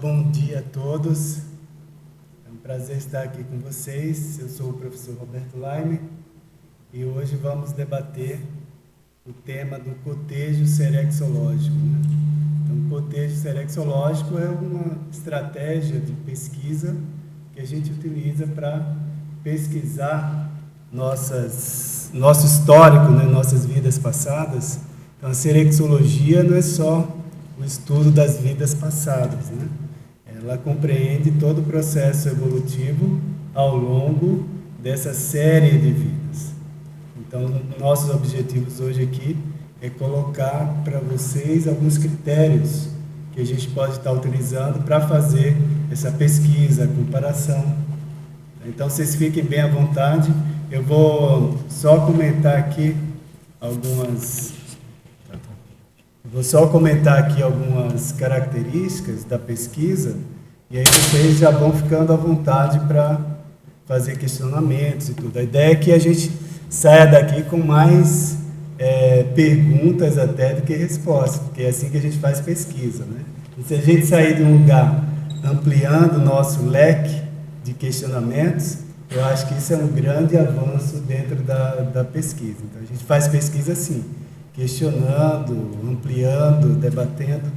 Bom dia a todos. É um prazer estar aqui com vocês. Eu sou o professor Roberto Laime e hoje vamos debater o tema do cotejo serexológico. Então, o cotejo serexológico é uma estratégia de pesquisa que a gente utiliza para pesquisar nosso histórico, nossas vidas passadas. Então, a serexologia não é só o estudo das vidas passadas, Ela compreende todo o processo evolutivo ao longo dessa série de vidas. Então, nossos objetivos hoje aqui é colocar para vocês alguns critérios que a gente pode estar utilizando para fazer essa pesquisa, a comparação. Então, vocês fiquem bem à vontade. Eu vou só comentar aqui algumas características da pesquisa e aí vocês já vão ficando à vontade para fazer questionamentos e tudo. A ideia é que a gente saia daqui com mais perguntas até do que respostas, porque é assim que a gente faz pesquisa, E se a gente sair de um lugar ampliando o nosso leque de questionamentos, eu acho que isso é um grande avanço dentro da pesquisa. Então, a gente faz pesquisa assim, questionando, ampliando, debatendo.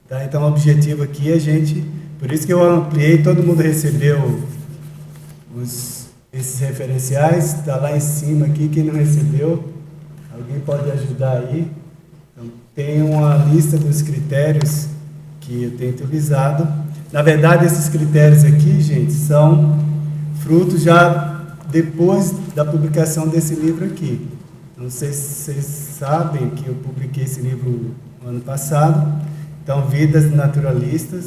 Tá? Então, o objetivo aqui é a gente... Por isso que eu ampliei, todo mundo recebeu esses referenciais, está lá em cima aqui, quem não recebeu, alguém pode ajudar aí. Então, tem uma lista dos critérios que eu tenho utilizado. Na verdade, esses critérios aqui, gente, são frutos já depois da publicação desse livro aqui. Não sei se vocês sabem que eu publiquei esse livro no ano passado. Então, Vidas de Naturalista,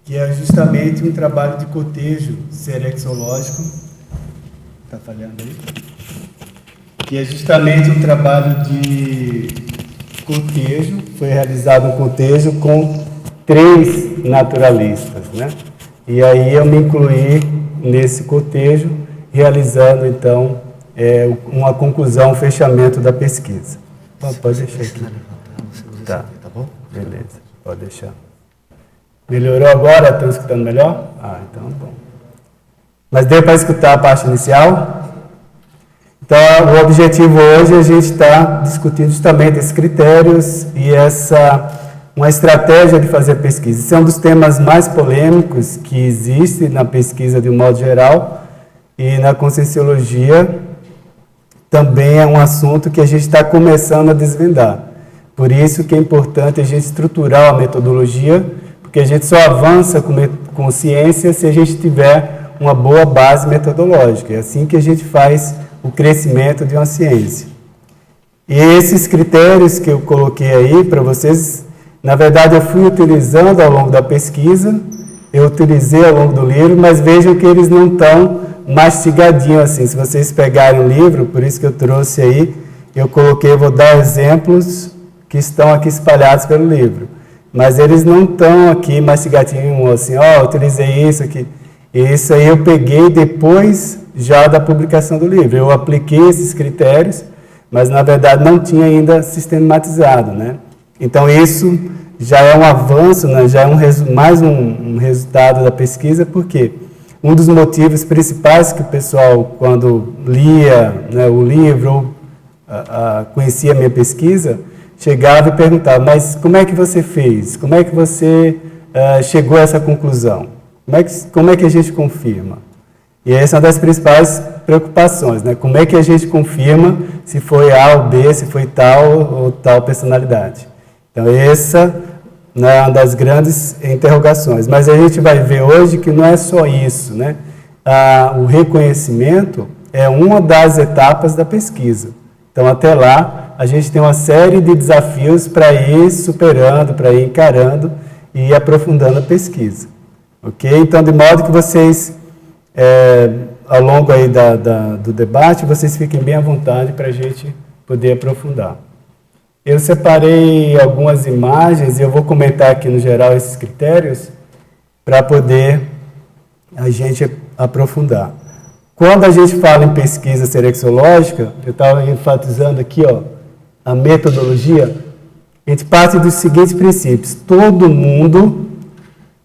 que é justamente um trabalho de cotejo serexológico. Está falhando aí? Que é justamente um trabalho de cotejo. Foi realizado um cotejo com 3 naturalistas, E aí eu me incluí nesse cotejo, realizando, então, uma conclusão, um fechamento da pesquisa. Pode deixar aqui. Tá bom? Beleza, pode deixar. Melhorou agora? Estão escutando melhor? Então bom. Mas deu para escutar a parte inicial? Então, o objetivo hoje é a gente está discutindo justamente esses critérios e uma estratégia de fazer pesquisa. Esse é um dos temas mais polêmicos que existe na pesquisa de um modo geral. E na Conscienciologia também é um assunto que a gente está começando a desvendar. Por isso que é importante a gente estruturar a metodologia, porque a gente só avança com ciência se a gente tiver uma boa base metodológica. É assim que a gente faz o crescimento de uma ciência. E esses critérios que eu coloquei aí para vocês, na verdade eu fui utilizando ao longo da pesquisa, eu utilizei ao longo do livro, mas vejam que eles não estão mastigadinho assim. Se vocês pegarem o livro, por isso que eu trouxe aí, eu vou dar exemplos que estão aqui espalhados pelo livro. Mas eles não estão aqui mastigadinho assim, eu utilizei isso aqui. Isso aí eu peguei depois já da publicação do livro. Eu apliquei esses critérios, mas na verdade não tinha ainda sistematizado, Então isso já é um avanço, já é mais um resultado da pesquisa, porque um dos motivos principais que o pessoal, quando lia o livro ou conhecia a minha pesquisa, chegava e perguntava, mas como é que você fez? Como é que você chegou a essa conclusão? Como é que a gente confirma? E essa é uma das principais preocupações, Como é que a gente confirma se foi A ou B, se foi tal ou tal personalidade? Então, essa é uma das grandes interrogações. Mas a gente vai ver hoje que não é só isso, O reconhecimento é uma das etapas da pesquisa. Então, até lá, a gente tem uma série de desafios para ir superando, para ir encarando e aprofundando a pesquisa. Ok? Então, de modo que vocês, ao longo aí do debate, vocês fiquem bem à vontade para a gente poder aprofundar. Eu separei algumas imagens e eu vou comentar aqui no geral esses critérios para poder a gente aprofundar. Quando a gente fala em pesquisa serexológica, eu estava enfatizando aqui, a metodologia. A gente parte dos seguintes princípios. Todo mundo,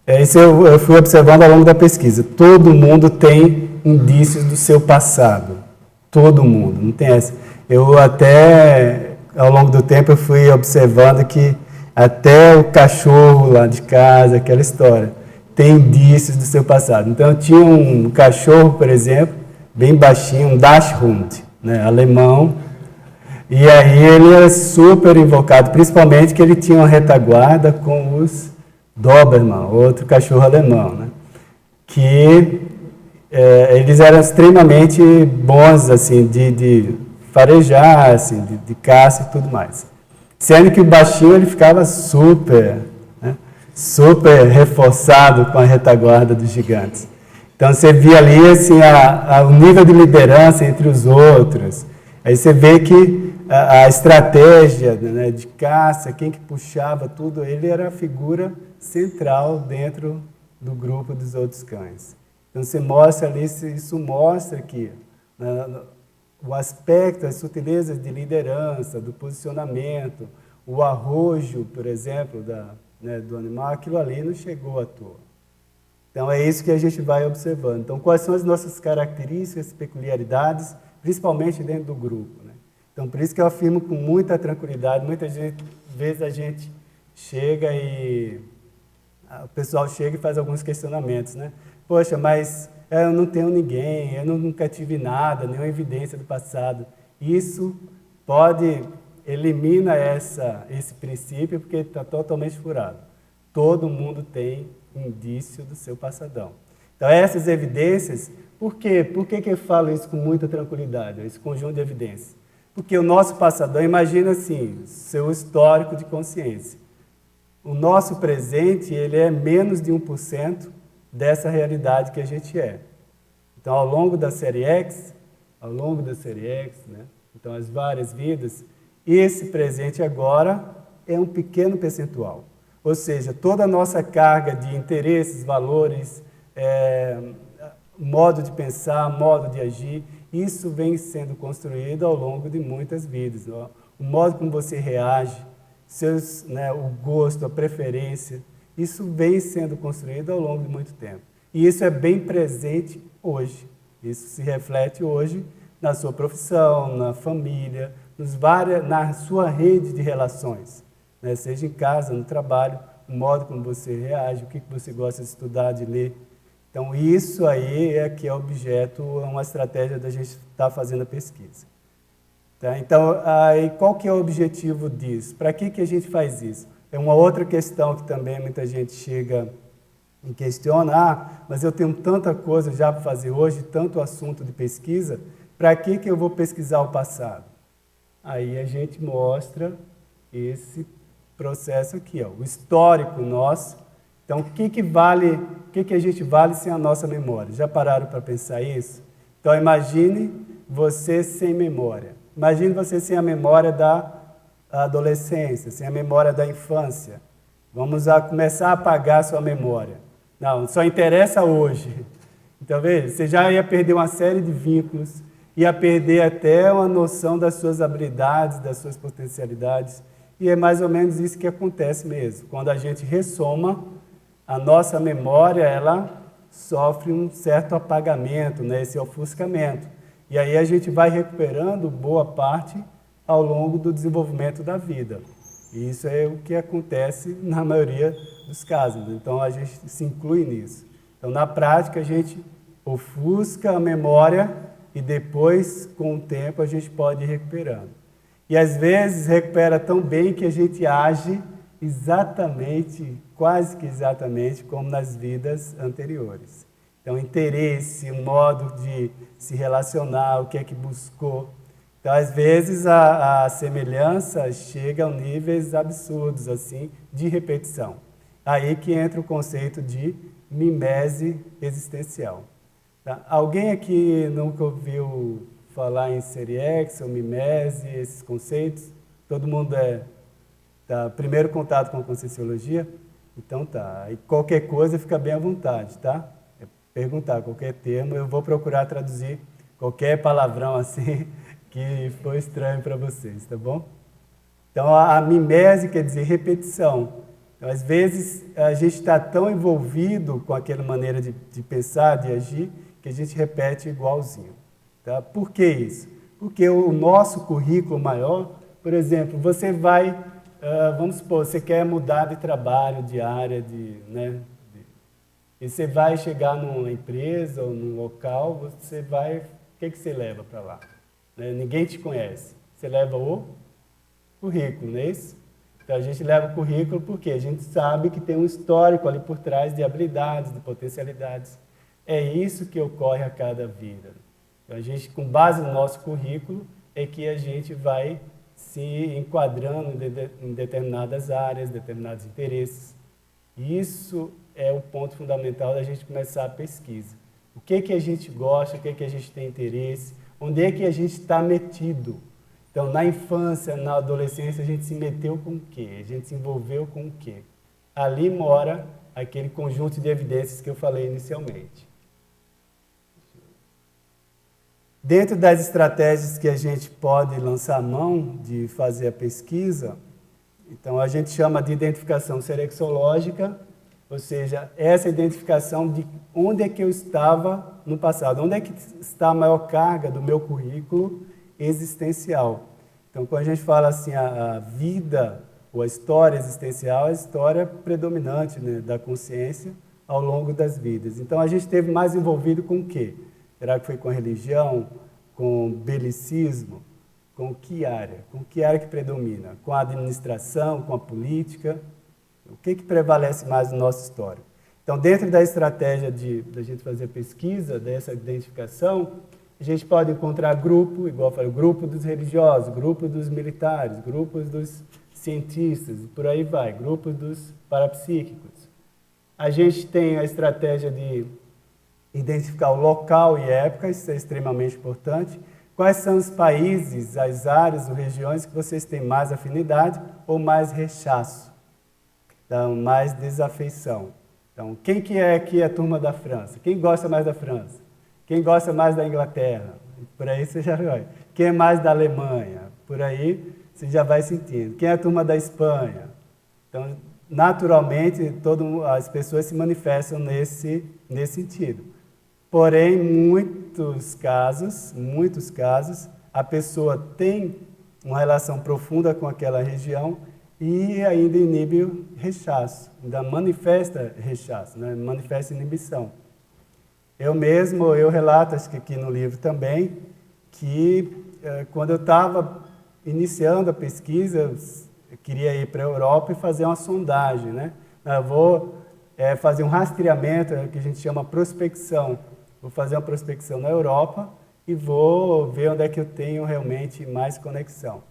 isso eu fui observando ao longo da pesquisa, todo mundo tem indícios do seu passado. Todo mundo, não tem essa. Eu até, ao longo do tempo, eu fui observando que até o cachorro lá de casa, aquela história, tem indícios do seu passado. Então, eu tinha um cachorro, por exemplo, bem baixinho, um Dachshund, né, alemão, e aí ele era super invocado, principalmente que ele tinha uma retaguarda com os Dobermann, outro cachorro alemão, né, que eles eram extremamente bons assim, de farejar, assim, de caça e tudo mais. Sendo que o baixinho ele ficava super, né, super reforçado com a retaguarda dos gigantes. Então você via ali assim, o nível de liderança entre os outros. Aí você vê que a estratégia, né, de caça, quem que puxava tudo, ele era a figura central dentro do grupo dos outros cães. Então você mostra ali, isso mostra que, né, o aspecto, as sutilezas de liderança, do posicionamento, o arrojo, por exemplo, do animal, aquilo ali não chegou à toa. Então é isso que a gente vai observando. Então quais são as nossas características, peculiaridades, principalmente dentro do grupo, né? Então por isso que eu afirmo com muita tranquilidade, muitas vezes a gente chega e o pessoal chega e faz alguns questionamentos, né? Poxa, mas eu não tenho ninguém, eu nunca tive nada, nenhuma evidência do passado. Isso elimina esse princípio porque está totalmente furado. Todo mundo tem indício do seu passadão. Então, essas evidências, por quê? Por que eu falo isso com muita tranquilidade, esse conjunto de evidências? Porque o nosso passadão, imagina assim, seu histórico de consciência. O nosso presente, ele é menos de 1% dessa realidade que a gente é. Então, ao longo da série X, né? Então as várias vidas, esse presente agora é um pequeno percentual. Ou seja, toda a nossa carga de interesses, valores, modo de pensar, modo de agir, isso vem sendo construído ao longo de muitas vidas. Ó. O modo como você reage, o gosto, a preferência, isso vem sendo construído ao longo de muito tempo. E isso é bem presente hoje. Isso se reflete hoje na sua profissão, na família, na sua rede de relações, né? Seja em casa, no trabalho, o modo como você reage, o que você gosta de estudar, de ler. Então, isso aí é que é objeto, é uma estratégia da gente estar fazendo a pesquisa. Tá? Então, aí, qual que é o objetivo disso? Para que a gente faz isso? É uma outra questão que também muita gente chega e questiona, mas eu tenho tanta coisa já para fazer hoje, tanto assunto de pesquisa, para que eu vou pesquisar o passado? Aí a gente mostra esse processo aqui, ó, o histórico nosso. Então, o que a gente vale sem a nossa memória? Já pararam para pensar isso? Então, imagine você sem memória. Imagine você sem a memória da adolescência, sem a memória da infância. Vamos começar a apagar a sua memória. Não, só interessa hoje. Então, veja, você já ia perder uma série de vínculos, ia perder até uma noção das suas habilidades, das suas potencialidades. E é mais ou menos isso que acontece mesmo. Quando a gente ressoma, a nossa memória, ela sofre um certo apagamento, né, esse ofuscamento. E aí a gente vai recuperando boa parte ao longo do desenvolvimento da vida. E isso é o que acontece na maioria dos casos. Então, a gente se inclui nisso. Então, na prática, a gente ofusca a memória e depois, com o tempo, a gente pode ir recuperando. E, às vezes, recupera tão bem que a gente age exatamente, quase que exatamente, como nas vidas anteriores. Então, interesse, o modo de se relacionar, o que é que buscou. Então, às vezes, a semelhança chega a níveis absurdos, assim, de repetição. Aí que entra o conceito de mimese existencial. Tá? Alguém aqui nunca ouviu falar em série X ou mimese, esses conceitos? Todo mundo tá primeiro contato com a Conscienciologia? Então tá. E qualquer coisa fica bem à vontade, tá? É perguntar qualquer termo, eu vou procurar traduzir qualquer palavrão assim que foi estranho para vocês, tá bom? Então, a mimese quer dizer repetição. Então, às vezes, a gente está tão envolvido com aquela maneira de pensar, de agir, que a gente repete igualzinho. Tá? Por que isso? Porque o nosso currículo maior, por exemplo, você vai, vamos supor, você quer mudar de trabalho, de área, e você vai chegar numa empresa ou num local, você vai, o que você leva para lá? Né? Ninguém te conhece. Você leva o currículo, não é isso? Então, a gente leva o currículo porque a gente sabe que tem um histórico ali por trás de habilidades, de potencialidades. É isso que ocorre a cada vida. Então, a gente, com base no nosso currículo, é que a gente vai se enquadrando em determinadas áreas, determinados interesses. Isso é o ponto fundamental da gente começar a pesquisa. O que a gente gosta, o que a gente tem interesse, onde é que a gente está metido. Então, na infância, na adolescência, a gente se meteu com o quê? A gente se envolveu com o quê? Ali mora aquele conjunto de evidências que eu falei inicialmente. Dentro das estratégias que a gente pode lançar mão de fazer a pesquisa, então a gente chama de identificação serexológica, ou seja, essa identificação de onde é que eu estava no passado, onde é que está a maior carga do meu currículo existencial. Então, quando a gente fala assim, a vida ou a história existencial, é a história predominante, né, da consciência ao longo das vidas. Então, a gente esteve mais envolvido com o quê? Será que foi com a religião, com belicismo? Com que área? Com que área que predomina? Com a administração, com a política? O que prevalece mais no nosso histórico? Então, dentro da estratégia da gente fazer pesquisa, dessa identificação, a gente pode encontrar grupo, igual eu falei, grupo dos religiosos, grupo dos militares, grupos dos cientistas, por aí vai, grupos dos parapsíquicos. A gente tem a estratégia de identificar o local e época, isso é extremamente importante. Quais são os países, as áreas ou regiões que vocês têm mais afinidade ou mais rechaço, então, mais desafeição. Então, quem que é aqui a turma da França? Quem gosta mais da França? Quem gosta mais da Inglaterra? Por aí você já vai. Quem é mais da Alemanha? Por aí você já vai sentindo. Quem é a turma da Espanha? Então, naturalmente, as pessoas se manifestam nesse sentido. Porém, muitos casos, a pessoa tem uma relação profunda com aquela região e ainda inibe o rechaço, ainda manifesta rechaço, né? Manifesta inibição. Eu relato, acho que aqui no livro também, que quando eu estava iniciando a pesquisa, eu queria ir para a Europa e fazer uma sondagem, né? Eu vou fazer um rastreamento, que a gente chama prospecção. Vou fazer uma prospecção na Europa e vou ver onde é que eu tenho realmente mais conexão.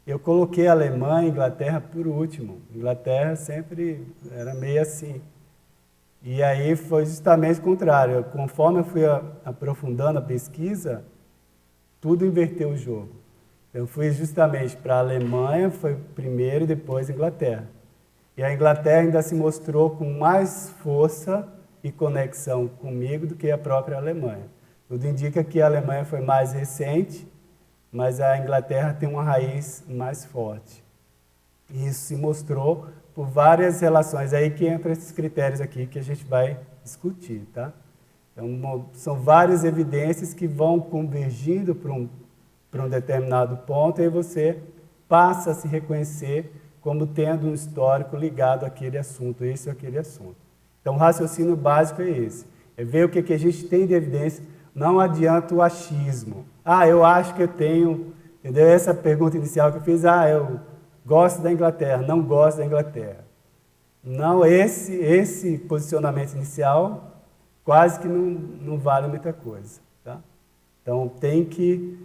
Eu coloquei a Alemanha e Inglaterra por último. Inglaterra sempre era meio assim. E aí foi justamente o contrário. Conforme eu fui aprofundando a pesquisa, tudo inverteu o jogo. Eu fui justamente para a Alemanha, foi primeiro e depois a Inglaterra. E a Inglaterra ainda se mostrou com mais força e conexão comigo do que a própria Alemanha. Tudo indica que a Alemanha foi mais recente, mas a Inglaterra tem uma raiz mais forte. E isso se mostrou por várias relações, aí que entra esses critérios aqui que a gente vai discutir, tá? Então, são várias evidências que vão convergindo para um determinado ponto, e aí você passa a se reconhecer como tendo um histórico ligado àquele assunto, esse ou aquele assunto. Então, o raciocínio básico é esse, é ver o que a gente tem de evidência, não adianta o achismo. Eu acho que eu tenho, entendeu? Essa pergunta inicial que eu fiz, eu gosto da Inglaterra, não gosto da Inglaterra. Não, esse posicionamento inicial quase que não vale muita coisa. Tá? Então, tem que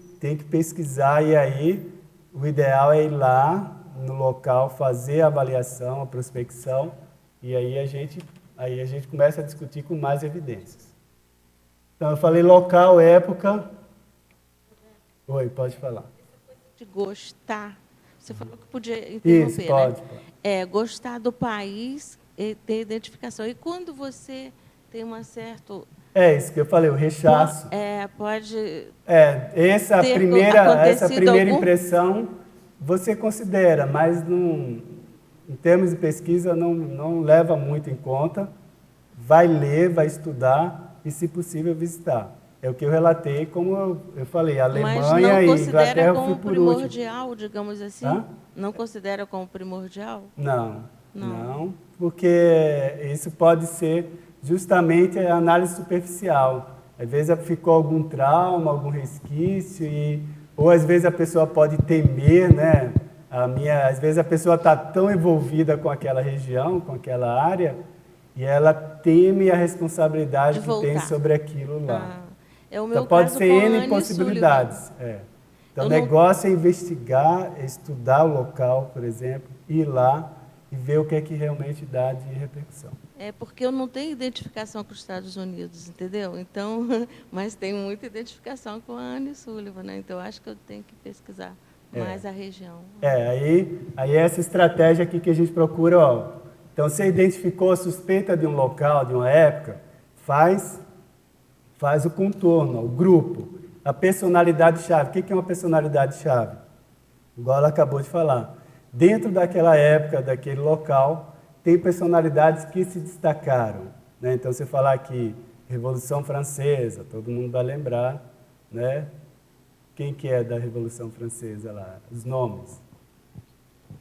pesquisar, e aí o ideal é ir lá no local, fazer a avaliação, a prospecção, e aí a gente começa a discutir com mais evidências. Então, eu falei local, época. Oi, pode falar. De gostar. Você falou que podia interromper, isso, pode, né? Pode. Gostar do país e ter identificação. E quando você tem uma certa... Isso que eu falei, o rechaço. Pode Essa ter primeira acontecido impressão Você considera, mas não, em termos de pesquisa não leva muito em conta. Vai ler, vai estudar e, se possível, visitar. É o que eu relatei, como eu falei, Alemanha e Inglaterra eu fui por último. Mas não considera como primordial, digamos assim? Hã? Não considera como primordial? Não, porque isso pode ser justamente a análise superficial. Às vezes ficou algum trauma, algum resquício, ou às vezes a pessoa pode temer, né? Às vezes a pessoa está tão envolvida com aquela região, com aquela área, e ela teme a responsabilidade que tem sobre aquilo lá. É o meu então pode caso ser com N possibilidades. Então o negócio é investigar, estudar o local, por exemplo, ir lá e ver o que é que realmente dá de repercussão. É porque eu não tenho identificação com os Estados Unidos, entendeu? Então, mas tenho muita identificação com a Anne Sullivan, né? Então acho que eu tenho que pesquisar mais a região. Aí essa estratégia aqui que a gente procura, ó. Então, você identificou a suspeita de um local, de uma época, faz o contorno, o grupo, a personalidade-chave. O que é uma personalidade-chave? Igual ela acabou de falar. Dentro daquela época, daquele local, tem personalidades que se destacaram. Né? Então, você falar aqui, Revolução Francesa, todo mundo vai lembrar, né? Quem que é da Revolução Francesa lá? Os nomes.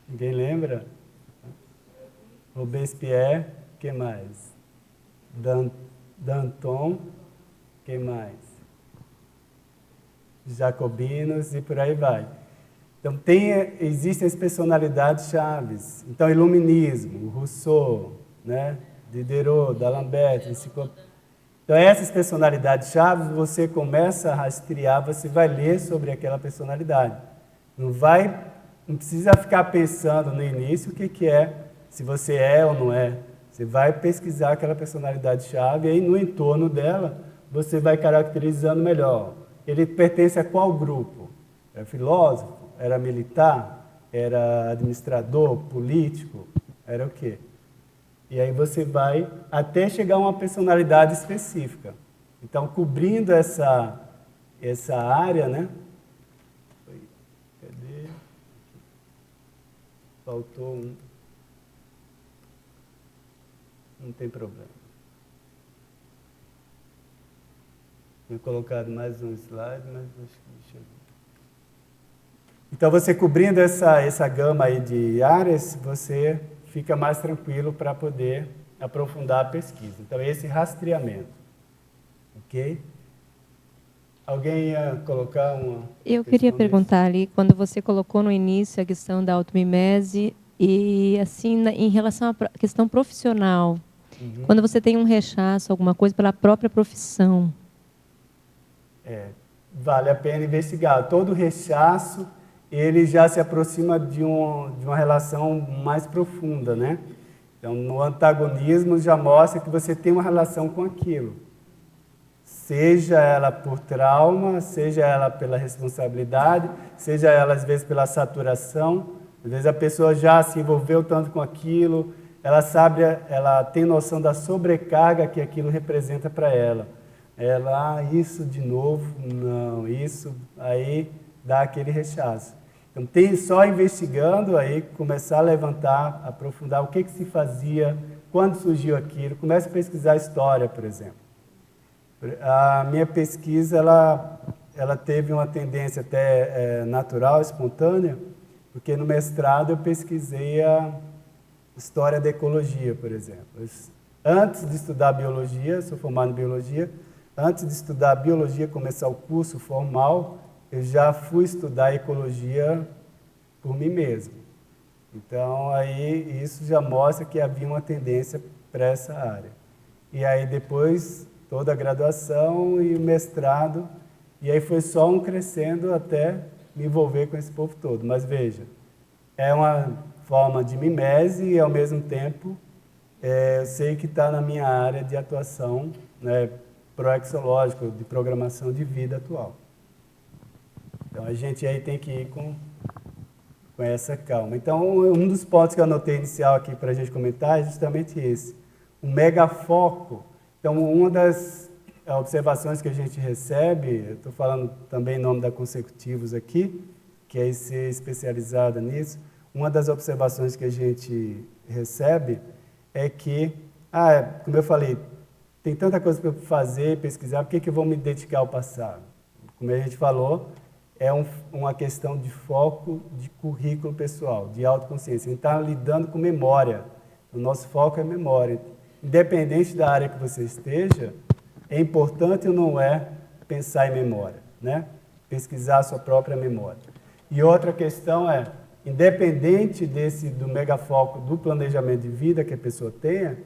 Ninguém lembra? Robespierre, quem mais? Danton, quem mais? Jacobinos e por aí vai. Então, existem as personalidades chaves. Então, Iluminismo, Rousseau, né? Diderot, D'Alembert, Então, essas personalidades chaves, você começa a rastrear, você vai ler sobre aquela personalidade. Não precisa ficar pensando no início o que é, se você é ou não é. Você vai pesquisar aquela personalidade-chave e aí no entorno dela você vai caracterizando melhor. Ele pertence a qual grupo? Era filósofo? Era militar? Era administrador? Político? Era o quê? E aí você vai até chegar a uma personalidade específica. Então, cobrindo essa área, né? Cadê? Faltou um. Não tem problema. Tinha colocado mais um slide, mas acho que não chegou. Então, você cobrindo essa gama aí de áreas, você fica mais tranquilo para poder aprofundar a pesquisa. Então, esse rastreamento. Ok? Alguém ia colocar uma... Eu queria perguntar ali, quando você colocou no início a questão da automimese e, assim, em relação à questão profissional, quando você tem um rechaço, alguma coisa pela própria profissão. Vale a pena investigar. Todo rechaço, ele já se aproxima de uma relação mais profunda, né? Então, no antagonismo já mostra que você tem uma relação com aquilo. Seja ela por trauma, seja ela pela responsabilidade, seja ela, às vezes, pela saturação. Às vezes, a pessoa já se envolveu tanto com aquilo, ela tem noção da sobrecarga que aquilo representa para ela. Isso de novo, não, isso, aí dá aquele rechaço. Então, tem só investigando, aí começar a levantar, aprofundar o que se fazia, quando surgiu aquilo, comece a pesquisar a história, por exemplo. A minha pesquisa, ela teve uma tendência até natural, espontânea, porque no mestrado eu pesquisei a história da ecologia, por exemplo. Antes de estudar biologia, sou formado em biologia, antes de estudar biologia, começar o curso formal, eu já fui estudar ecologia por mim mesmo. Então, aí isso já mostra que havia uma tendência para essa área. E aí depois, toda a graduação e o mestrado, e aí foi só um crescendo até me envolver com esse povo todo. Mas veja, é uma forma de mimese e, ao mesmo tempo, eu sei que está na minha área de atuação, né, proexológica, de programação de vida atual. Então, a gente aí tem que ir com essa calma. Então, um dos pontos que eu anotei inicial aqui para a gente comentar é justamente esse. O megafoco. Então, uma das observações que a gente recebe, eu estou falando também em nome da Consecutivos aqui, quer ser especializada nisso, uma das observações que a gente recebe é que, como eu falei, tem tanta coisa para fazer, pesquisar, por que eu vou me dedicar ao passado? Como a gente falou, é uma questão de foco de currículo pessoal, de autoconsciência. A gente está lidando com memória. O nosso foco é memória. Independente da área que você esteja, é importante ou não é pensar em memória, né? Pesquisar a sua própria memória. E outra questão é, independente do megafoco do planejamento de vida que a pessoa tenha,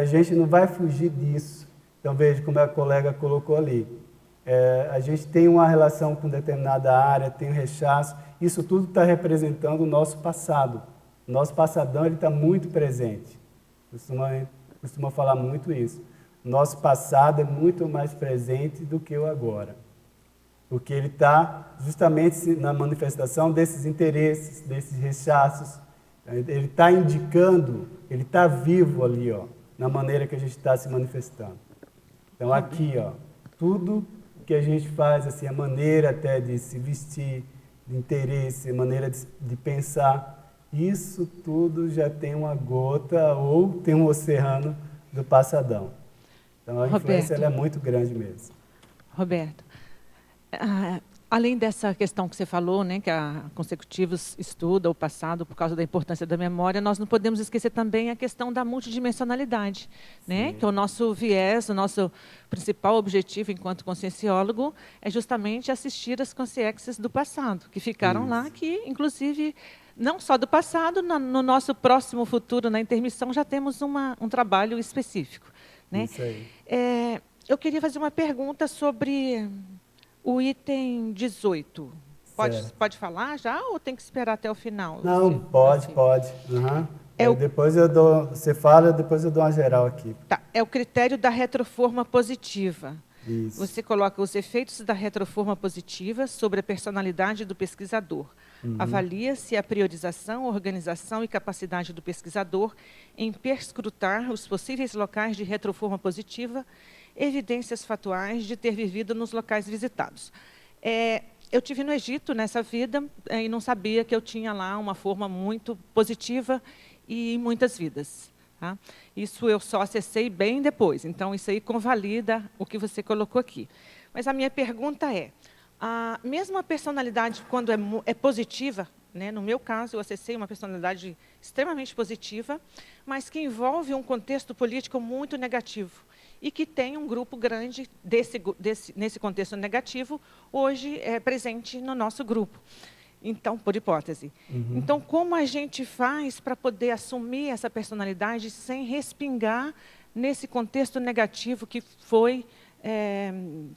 a gente não vai fugir disso. Então, veja como a colega colocou ali. A gente tem uma relação com determinada área, tem um rechaço, isso tudo está representando o nosso passado. O nosso passadão está muito presente. Costuma falar muito isso. O nosso passado é muito mais presente do que o agora. Porque ele está justamente na manifestação desses interesses, desses rechaços. Ele está indicando, ele está vivo ali, ó, na maneira que a gente está se manifestando. Então, aqui, ó, tudo que a gente faz, assim, a maneira até de se vestir, de interesse, a maneira de pensar, isso tudo já tem uma gota ou tem um oceano do passadão. Então, a influência ela é muito grande mesmo. Roberto, além dessa questão que você falou, né, que a Consecutivos estuda o passado por causa da importância da memória, nós não podemos esquecer também a questão da multidimensionalidade, né, que é o nosso viés, o nosso principal objetivo enquanto conscienciólogo é justamente assistir as consciências do passado, que ficaram lá, que inclusive não só do passado, no nosso próximo futuro, na intermissão, já temos um trabalho específico. Né? Isso aí. Eu queria fazer uma pergunta sobre o item 18. Pode falar já ou tem que esperar até o final? Não, pode. Uhum. Depois você fala, depois eu dou uma geral aqui. Tá. É o critério da retroforma positiva. Isso. Você coloca os efeitos da retroforma positiva sobre a personalidade do pesquisador. Avalia-se a priorização, organização e capacidade do pesquisador em perscrutar os possíveis locais de retroforma positiva, evidências fatuais de ter vivido nos locais visitados. Eu tive no Egito nessa vida e não sabia que eu tinha lá uma forma muito positiva e em muitas vidas. Tá? Isso eu só acessei bem depois, então isso aí convalida o que você colocou aqui. Mas a minha pergunta é, mesmo a personalidade, quando é positiva, né, no meu caso, eu acessei uma personalidade extremamente positiva, mas que envolve um contexto político muito negativo e que tem um grupo grande nesse contexto negativo, hoje é presente no nosso grupo. Então, por hipótese. Então, como a gente faz para poder assumir essa personalidade sem respingar nesse contexto negativo que foi,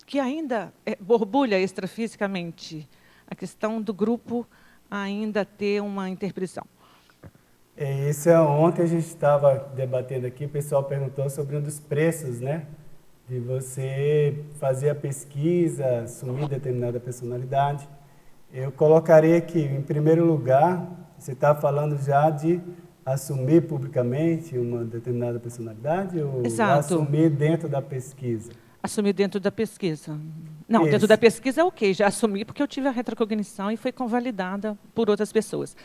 que ainda borbulha extrafisicamente? A questão do grupo ainda ter uma interpretação. Ontem a gente estava debatendo aqui, o pessoal perguntou sobre um dos preços, né? De você fazer a pesquisa, assumir determinada personalidade. Eu colocarei aqui, em primeiro lugar, você está falando já de assumir publicamente uma determinada personalidade ou Exato. Assumir dentro da pesquisa? Assumir dentro da pesquisa. Não, Isso. Dentro da pesquisa é ok, já assumi porque eu tive a retrocognição e foi convalidada por outras pessoas.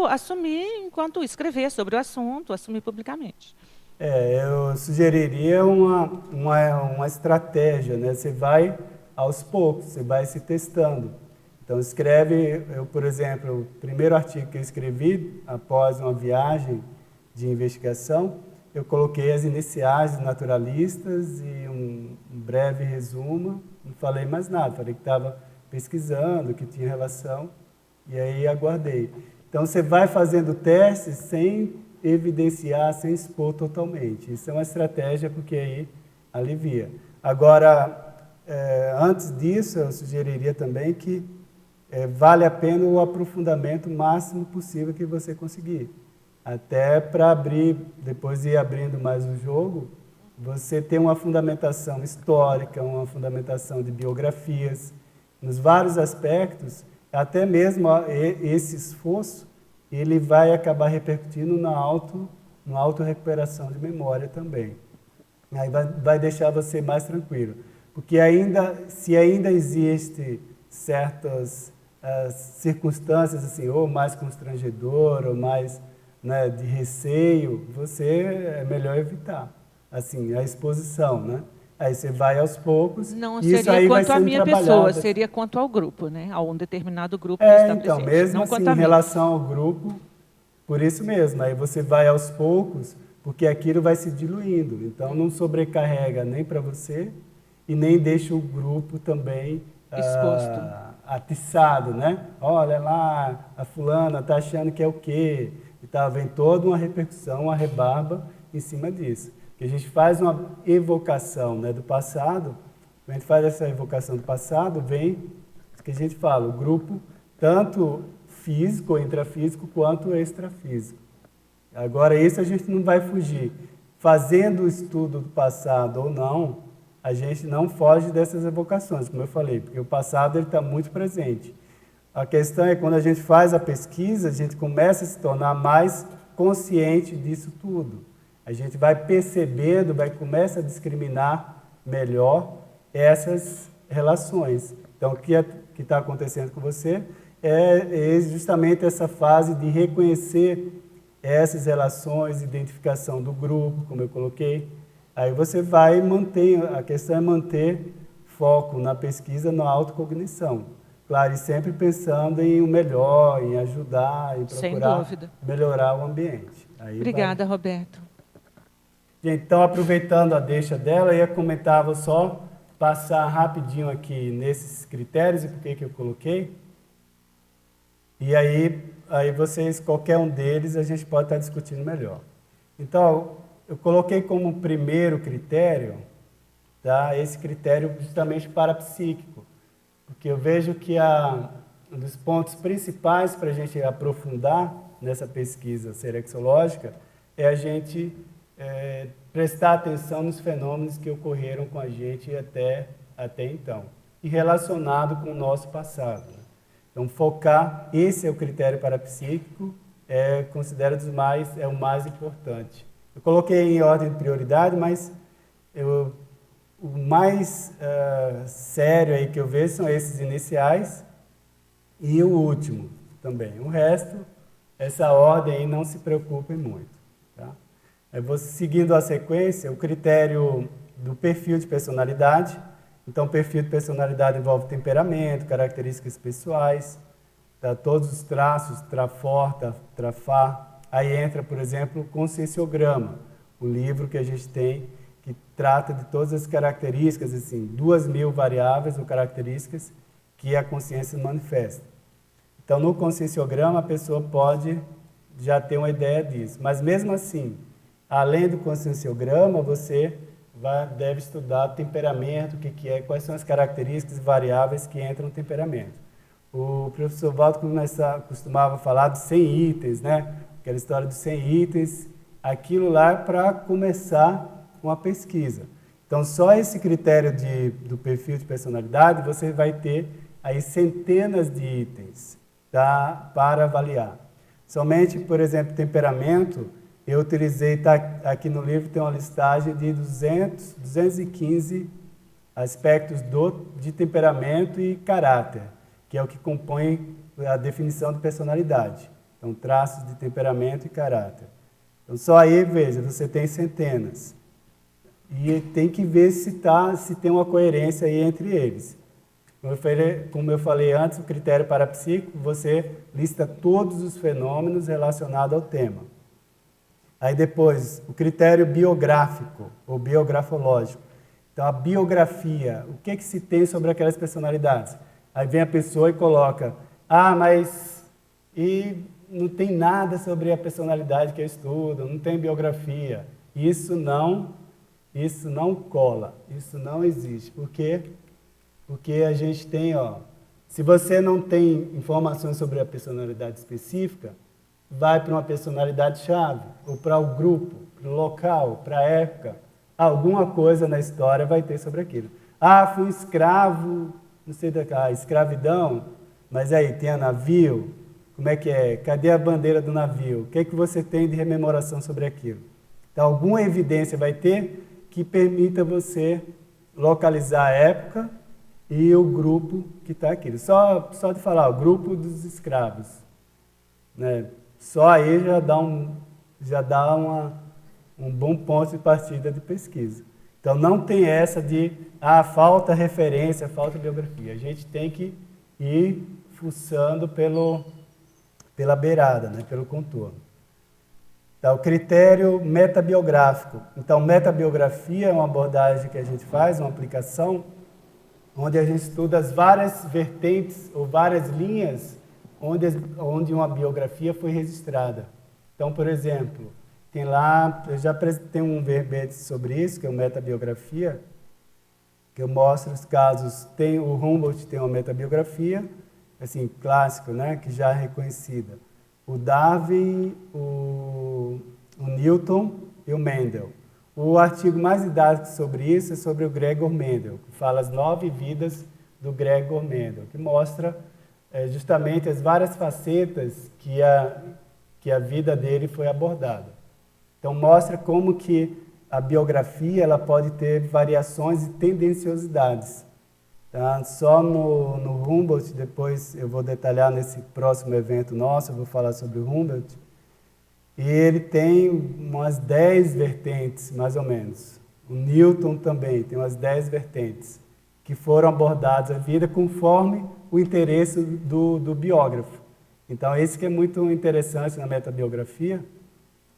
Assumir enquanto escrever sobre o assunto, assumir publicamente. Eu sugeriria uma estratégia, né? Você vai aos poucos, você vai se testando. Então, por exemplo, o primeiro artigo que eu escrevi, após uma viagem de investigação, eu coloquei as iniciais naturalistas e um breve resumo, não falei mais nada, falei que estava pesquisando, que tinha relação, e aí aguardei. Então, você vai fazendo testes sem evidenciar, sem expor totalmente. Isso é uma estratégia porque aí alivia. Agora, antes disso, eu sugeriria também que vale a pena o aprofundamento máximo possível que você conseguir. Até para abrir, depois ir abrindo mais o jogo, você ter uma fundamentação histórica, uma fundamentação de biografias, nos vários aspectos, até mesmo esse esforço, ele vai acabar repercutindo na auto-recuperação de memória também. Aí vai deixar você mais tranquilo. Porque se ainda existe certas as circunstâncias assim, ou mais constrangedor, ou mais, né, de receio, é melhor evitar assim, a exposição, né? Aí você vai aos poucos. Não e isso seria aí vai quanto à sendo minha trabalhado. pessoa, seria quanto ao grupo, né? A um determinado grupo que está Então, presente. mesmo Não assim, quanto a em mim. relação ao grupo, por isso mesmo, aí você vai aos poucos, porque aquilo vai se diluindo. Então, não sobrecarrega nem para você e nem deixa o grupo também Exposto. atiçado, né? Olha lá, a fulana está achando que é o quê? E tá, vem toda uma repercussão, uma rebarba em cima disso. Que a gente faz uma evocação, né, do passado, quando a gente faz essa evocação do passado, vem o que a gente fala, o grupo, tanto físico, intrafísico, quanto extrafísico. Agora, isso a gente não vai fugir. Fazendo o estudo do passado ou não, a gente não foge dessas evocações, como eu falei, porque o passado está muito presente. A questão é quando a gente faz a pesquisa, a gente começa a se tornar mais consciente disso tudo. A gente vai percebendo, começa a discriminar melhor essas relações. Então, o que está acontecendo com você é justamente essa fase de reconhecer essas relações, identificação do grupo, como eu coloquei. Aí você vai manter, a questão é manter foco na pesquisa, na autocognição. Claro, e sempre pensando em o melhor, em ajudar, em procurar melhorar o ambiente. Aí Obrigada, Roberto. Então, aproveitando a deixa dela, eu ia comentar, vou só passar rapidinho aqui nesses critérios e por que eu coloquei. E aí vocês, qualquer um deles, a gente pode estar discutindo melhor. Então, eu coloquei como primeiro critério, tá, esse critério justamente parapsíquico, porque eu vejo que um dos pontos principais para a gente aprofundar nessa pesquisa serexológica é a gente prestar atenção nos fenômenos que ocorreram com a gente até então, e relacionado com o nosso passado. Então, focar, esse é o critério parapsíquico, considero o mais importante. Eu coloquei em ordem de prioridade, mas o mais sério aí que eu vejo são esses iniciais e o último também. O resto, essa ordem aí, não se preocupem muito. Tá? Eu vou seguindo a sequência, o critério do perfil de personalidade. Então, o perfil de personalidade envolve temperamento, características pessoais, tá? Todos os traços, trafor, trafar. Aí entra, por exemplo, o Conscienciograma, o livro que a gente tem, que trata de todas as características, assim, 2.000 variáveis ou características que a consciência manifesta. Então, no Conscienciograma, a pessoa pode já ter uma ideia disso. Mas, mesmo assim, além do Conscienciograma, você deve estudar temperamento, o que é, quais são as características variáveis que entram no temperamento. O professor Waldo costumava falar dos 100 itens, né? Aquela história dos 100 itens, aquilo lá é para começar uma pesquisa. Então, só esse critério do perfil de personalidade, você vai ter aí centenas de itens, tá, para avaliar. Somente, por exemplo, temperamento, eu utilizei, aqui no livro tem uma listagem de 215 aspectos de temperamento e caráter, que é o que compõe a definição de personalidade. Então, traços de temperamento e caráter. Então, só aí, veja, você tem centenas. E tem que ver se tem uma coerência aí entre eles. Como eu falei antes, o critério parapsíquico, você lista todos os fenômenos relacionados ao tema. Aí depois, o critério biográfico, ou biografológico. Então, a biografia, o que se tem sobre aquelas personalidades? Aí vem a pessoa e coloca, mas não tem nada sobre a personalidade que eu estudo, não tem biografia. Isso não cola, isso não existe. Por quê? Porque a gente tem, se você não tem informações sobre a personalidade específica, vai para uma personalidade-chave, ou para o grupo, para o local, para a época. Alguma coisa na história vai ter sobre aquilo. Fui escravo, não sei escravidão, mas aí tem a navio, como é que é? Cadê a bandeira do navio? O que é que você tem de rememoração sobre aquilo? Então, alguma evidência vai ter que permita você localizar a época e o grupo que está aqui. Só de falar, o grupo dos escravos, né? Só aí já dá um bom ponto de partida de pesquisa. Então, não tem essa de, falta referência, falta biografia. A gente tem que ir fuçando pela beirada, né? Pelo contorno. Então, o critério metabiográfico. Então, metabiografia é uma abordagem que a gente faz, uma aplicação, onde a gente estuda as várias vertentes ou várias linhas onde uma biografia foi registrada. Então, por exemplo, tem lá, eu já apresentei um verbete sobre isso, que é o metabiografia, que eu mostro os casos. Tem o Humboldt tem uma metabiografia, assim, clássico, né, que já é reconhecida. O Darwin, o Newton e o Mendel. O artigo mais didático sobre isso é sobre o Gregor Mendel, que fala as 9 vidas do Gregor Mendel, que mostra justamente as várias facetas que a vida dele foi abordada. Então, mostra como que a biografia ela pode ter variações e tendenciosidades. Tá? Só no Humboldt, depois eu vou detalhar nesse próximo evento nosso, eu vou falar sobre o Humboldt, e ele tem umas 10 vertentes, mais ou menos. O Newton também tem umas 10 vertentes, que foram abordadas a vida conforme o interesse do biógrafo. Então, esse que é muito interessante na metabiografia,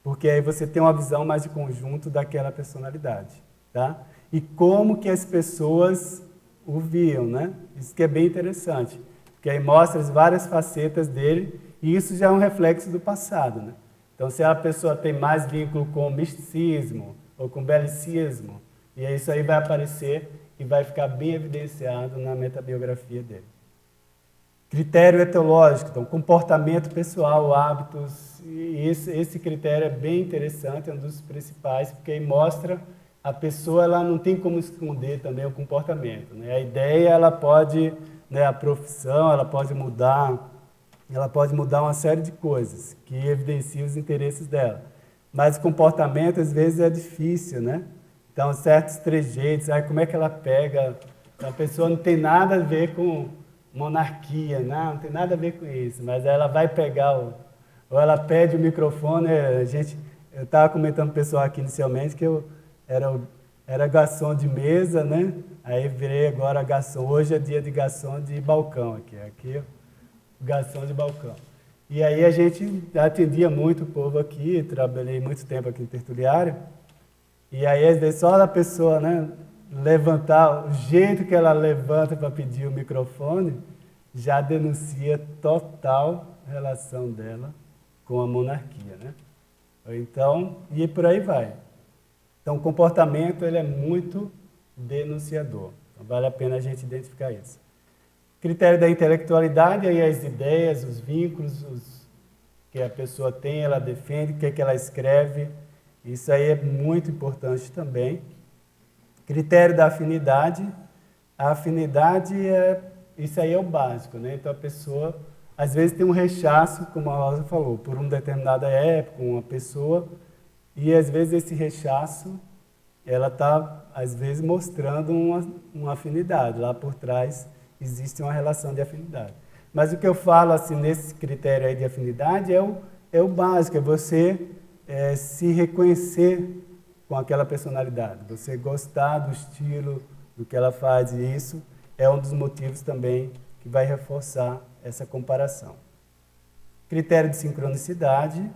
porque aí você tem uma visão mais de conjunto daquela personalidade, tá? E como que as pessoas o viam, né? Isso que é bem interessante, porque aí mostra as várias facetas dele, e isso já é um reflexo do passado, né? Então, se a pessoa tem mais vínculo com o misticismo ou com o belicismo, e isso aí vai aparecer e vai ficar bem evidenciado na metabiografia dele. Critério etológico, então, comportamento pessoal, hábitos, e esse critério é bem interessante, é um dos principais, porque aí mostra a pessoa, ela não tem como esconder também o comportamento, né? A ideia, ela pode, né, a profissão, ela pode mudar uma série de coisas que evidenciam os interesses dela. Mas o comportamento, às vezes, é difícil, né? Então, certos trejeitos, como é que ela pega? A pessoa não tem nada a ver com monarquia, não tem nada a ver com isso, mas ela vai pegar, ou ela pede o microfone. Eu estava comentando com o pessoal aqui inicialmente que eu era garçom de mesa, né? Aí virei agora garçom. Hoje é dia de garçom de balcão aqui garçom de balcão. E aí a gente atendia muito o povo aqui, trabalhei muito tempo aqui em Tertuliário, e aí às vezes só a pessoa, né, levantar, o jeito que ela levanta para pedir o microfone, já denuncia total relação dela com a monarquia, né? Então, e por aí vai. Então, o comportamento ele é muito denunciador. Então, vale a pena a gente identificar isso. Critério da intelectualidade, aí as ideias, os vínculos que a pessoa tem, ela defende, o que ela escreve. Isso aí é muito importante também. Critério da afinidade. A afinidade isso aí é o básico, né? Então a pessoa, às vezes, tem um rechaço, como a Rosa falou, por uma determinada época, uma pessoa, e às vezes esse rechaço, ela está, às vezes, mostrando uma afinidade. Lá por trás existe uma relação de afinidade. Mas o que eu falo, assim, nesse critério aí de afinidade é o básico, é você se reconhecer com aquela personalidade, você gostar do estilo, do que ela faz, e isso é um dos motivos também que vai reforçar essa comparação. Critério de sincronicidade,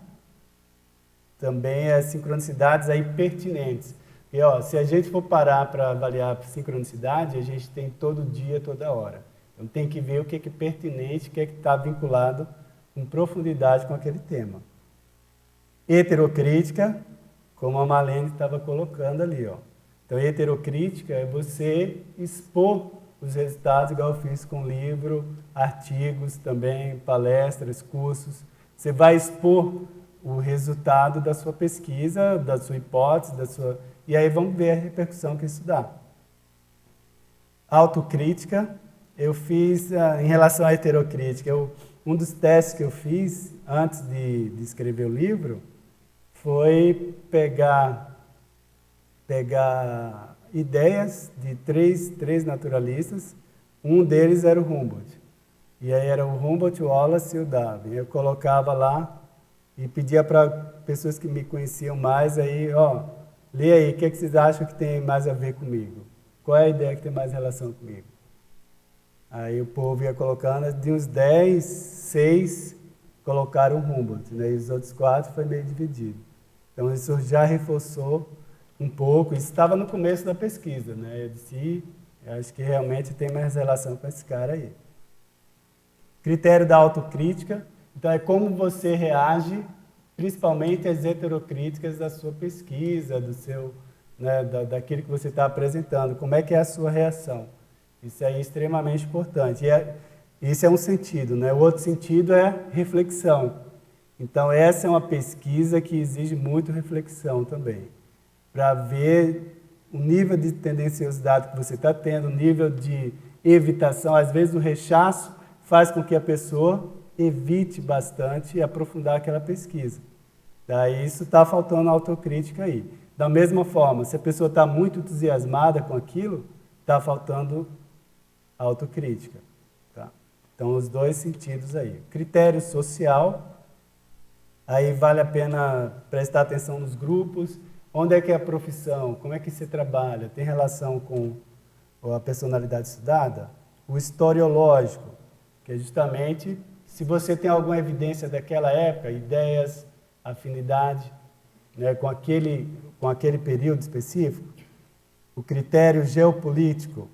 também sincronicidades aí pertinentes. E, se a gente for parar para avaliar a sincronicidade, a gente tem todo dia, toda hora. Então tem que ver o que é pertinente, o que está vinculado com profundidade com aquele tema. Heterocrítica, como a Marlene estava colocando ali. Então, heterocrítica é você expor os resultados, igual eu fiz com livro, artigos também, palestras, cursos. Você vai expor o resultado da sua pesquisa, da sua hipótese, e aí vamos ver a repercussão que isso dá. Autocrítica, eu fiz, em relação à heterocrítica, um dos testes que eu fiz antes de escrever o livro foi pegar ideias de três naturalistas, Um deles era o Humboldt. E aí era o Humboldt, o Wallace e o Darwin. Eu colocava lá e pedia para pessoas que me conheciam mais, aí, ó, lê aí, o que vocês acham que tem mais a ver comigo? Qual é a ideia que tem mais relação comigo? Aí o povo ia colocando, de uns 10, 6 colocaram o Humboldt, né? E os outros 4 foi meio dividido. Então isso já reforçou um pouco, isso estava no começo da pesquisa, né? Eu disse, acho que realmente tem mais relação com esse cara aí. Critério da autocrítica, então é como você reage, principalmente às heterocríticas da sua pesquisa, do seu, né, daquilo que você está apresentando, como é que é a sua reação. Isso aí é extremamente importante. Esse é um sentido, né? O outro sentido é reflexão. Então essa é uma pesquisa que exige muito reflexão também, para ver o nível de tendenciosidade que você está tendo, o nível de evitação, às vezes o rechaço faz com que a pessoa evite bastante aprofundar aquela pesquisa. Daí isso está faltando autocrítica aí. Da mesma forma, se a pessoa está muito entusiasmada com aquilo, está faltando autocrítica. Tá? Então, os dois sentidos aí. Critério social, aí vale a pena prestar atenção nos grupos, onde é que é a profissão, como é que você trabalha, tem relação com a personalidade estudada? O historiológico, que é justamente se você tem alguma evidência daquela época, ideias, afinidade, né, com aquele período específico. O critério geopolítico,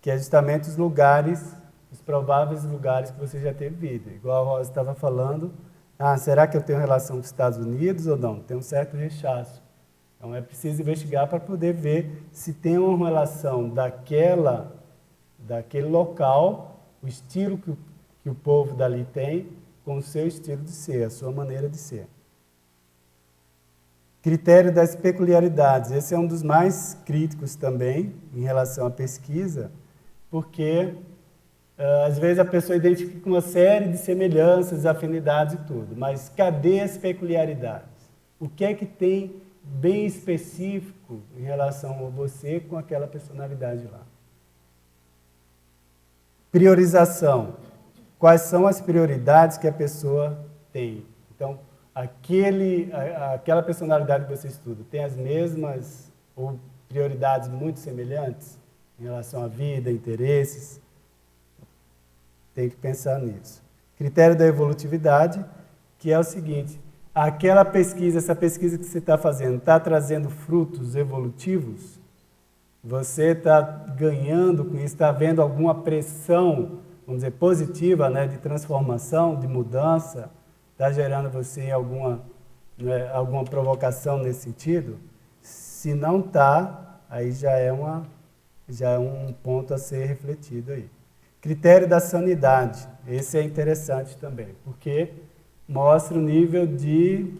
que é justamente os lugares, os prováveis lugares que você já teve vida. Igual a Rosa estava falando, será que eu tenho relação com os Estados Unidos ou não? Tem um certo rechaço. Então é preciso investigar para poder ver se tem uma relação daquele local, o estilo que o povo dali tem, com o seu estilo de ser, a sua maneira de ser. Critério das peculiaridades. Esse é um dos mais críticos também, em relação à pesquisa, porque às vezes a pessoa identifica uma série de semelhanças, afinidades e tudo, mas cadê as peculiaridades? O que é que tem bem específico em relação a você com aquela personalidade lá? Priorização. Quais são as prioridades que a pessoa tem? Então, aquela personalidade que você estuda tem as mesmas ou prioridades muito semelhantes em relação à vida, interesses? Tem que pensar nisso. Critério da evolutividade, que é o seguinte, essa pesquisa que você está fazendo, está trazendo frutos evolutivos? Você está ganhando com isso, está havendo alguma pressão, vamos dizer, positiva, né, de transformação, de mudança? Está gerando você alguma provocação nesse sentido? Se não está, aí já é um ponto a ser refletido aí. Critério da sanidade. Esse é interessante também, porque mostra o nível de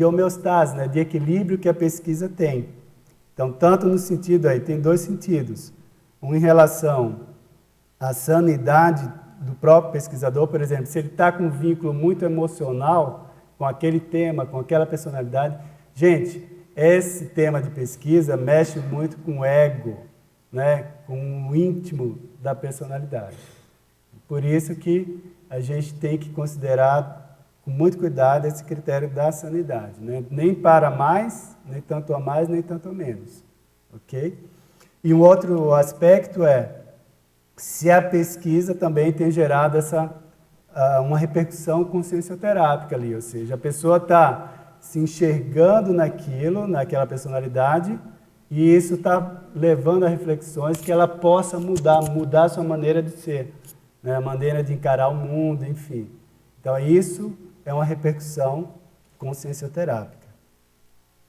homeostase, né, de equilíbrio que a pesquisa tem. Então, tanto no sentido aí, tem dois sentidos. Um em relação à sanidade do próprio pesquisador, por exemplo, se ele está com um vínculo muito emocional com aquele tema, com aquela personalidade. Gente, esse tema de pesquisa mexe muito com o ego, né, com o íntimo da personalidade. Por isso que a gente tem que considerar com muito cuidado esse critério da sanidade, né? Nem para mais, nem tanto a mais, nem tanto a menos. Ok? E um outro aspecto é se a pesquisa também tem gerado uma repercussão consciencioterápica ali, ou seja, a pessoa está se enxergando naquela personalidade, e isso está levando a reflexões que ela possa mudar a sua maneira de ser, né? A maneira de encarar o mundo, enfim. Então, isso é uma repercussão consciencioterápica.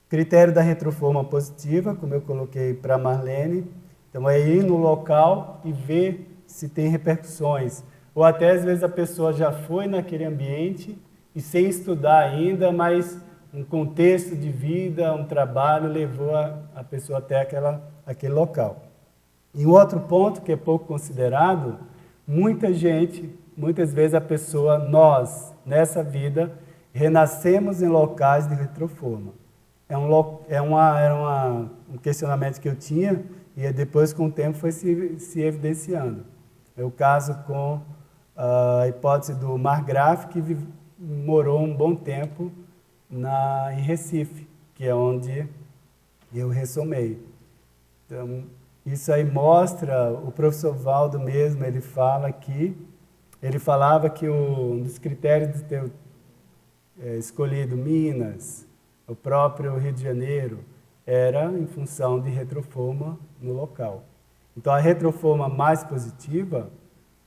Critério da retroforma positiva, como eu coloquei para a Marlene. Então, é ir no local e ver se tem repercussões. Ou até, às vezes, a pessoa já foi naquele ambiente e sem estudar ainda, mas um contexto de vida, um trabalho, levou a pessoa até aquele local. E um outro ponto que é pouco considerado, muitas vezes a pessoa, nós, nessa vida, renascemos em locais de retroforma. Era um questionamento que eu tinha, e depois, com o tempo, foi se evidenciando. É o caso com a hipótese do Margraf, que morou um bom tempo em Recife, que é onde eu ressomei. Então, isso aí mostra, o professor Valdo mesmo, ele falava que um dos critérios de ter escolhido Minas, o próprio Rio de Janeiro, era em função de retroforma no local. Então, a retroforma mais positiva,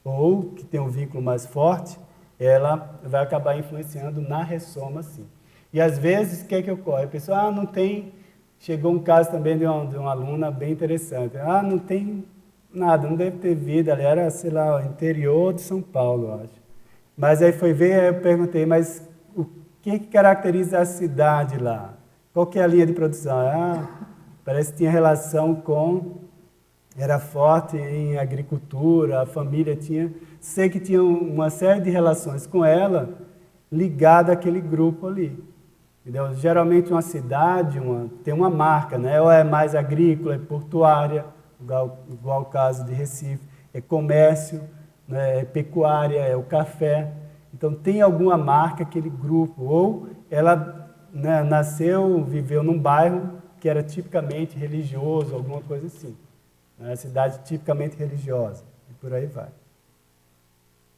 ou que tem um vínculo mais forte, ela vai acabar influenciando na ressoma, sim. E, às vezes, o que é que ocorre? A pessoa, não tem... Chegou um caso também de uma aluna bem interessante. Não tem nada, não deve ter vida. Ela era, sei lá, interior de São Paulo, eu acho. Mas aí foi ver, eu perguntei, mas o que caracteriza a cidade lá? Qual que é a linha de produção? Parece que tinha relação com... Era forte em agricultura, a família tinha... Sei que tinha uma série de relações com ela ligada àquele grupo ali. Entendeu? Geralmente uma cidade tem uma marca, né? Ou é mais agrícola, é portuária, igual o caso de Recife, é comércio, né? É pecuária, é o café. Então tem alguma marca aquele grupo. Ou ela, né, viveu num bairro que era tipicamente religioso, alguma coisa assim. Uma cidade tipicamente religiosa, e por aí vai.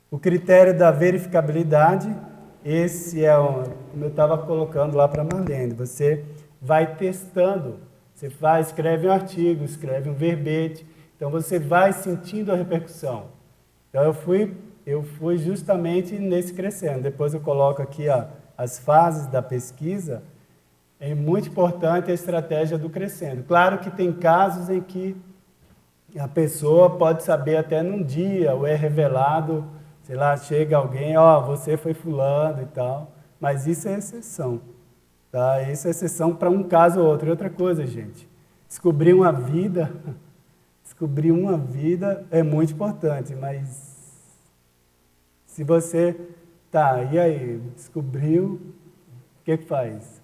O critério da verificabilidade, esse é, como eu estava colocando lá para a Marlene, você vai testando, você escreve um artigo, escreve um verbete, então você vai sentindo a repercussão. Então eu fui justamente nesse crescendo. Depois eu coloco aqui as fases da pesquisa. É muito importante a estratégia do crescendo. Claro que tem casos em que a pessoa pode saber até num dia, ou é revelado, sei lá, chega alguém, você foi fulano e tal, mas isso é exceção, tá? Isso é exceção para um caso ou outro. E outra coisa, gente, descobrir uma vida é muito importante, mas se você, e aí, descobriu, o que faz?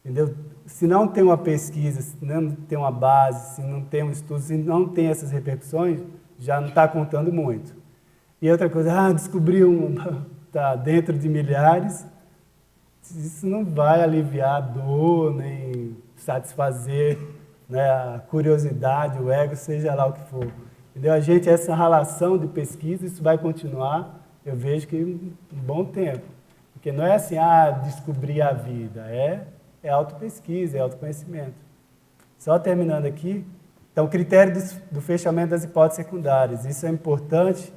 Entendeu? Se não tem uma pesquisa, se não tem uma base, se não tem um estudo, se não tem essas repercussões, já não está contando muito. E outra coisa, descobriu está dentro de milhares, isso não vai aliviar a dor, nem satisfazer, né, a curiosidade, o ego, seja lá o que for. Entendeu? Essa relação de pesquisa, isso vai continuar, eu vejo que um bom tempo. Porque não é assim, descobrir a vida, é autopesquisa, é autoconhecimento. Só terminando aqui, então, o critério do fechamento das hipóteses secundárias, isso é importante.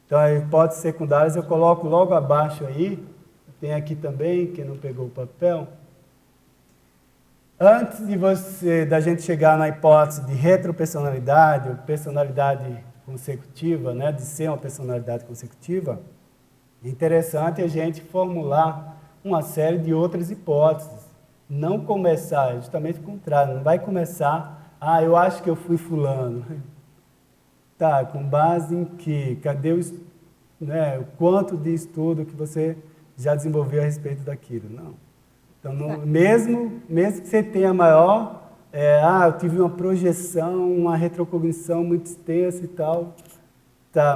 Então, as hipóteses secundárias eu coloco logo abaixo aí, tem aqui também, quem não pegou o papel. Antes da gente chegar na hipótese de retropersonalidade, ou personalidade consecutiva, né, de ser uma personalidade consecutiva, é interessante a gente formular uma série de outras hipóteses. Não começar, justamente o contrário, não vai começar, eu acho que eu fui fulano. Com base em que? Cadê o quanto de estudo que você já desenvolveu a respeito daquilo? Não. Então, mesmo que você tenha maior, eu tive uma projeção, uma retrocognição muito extensa e tal,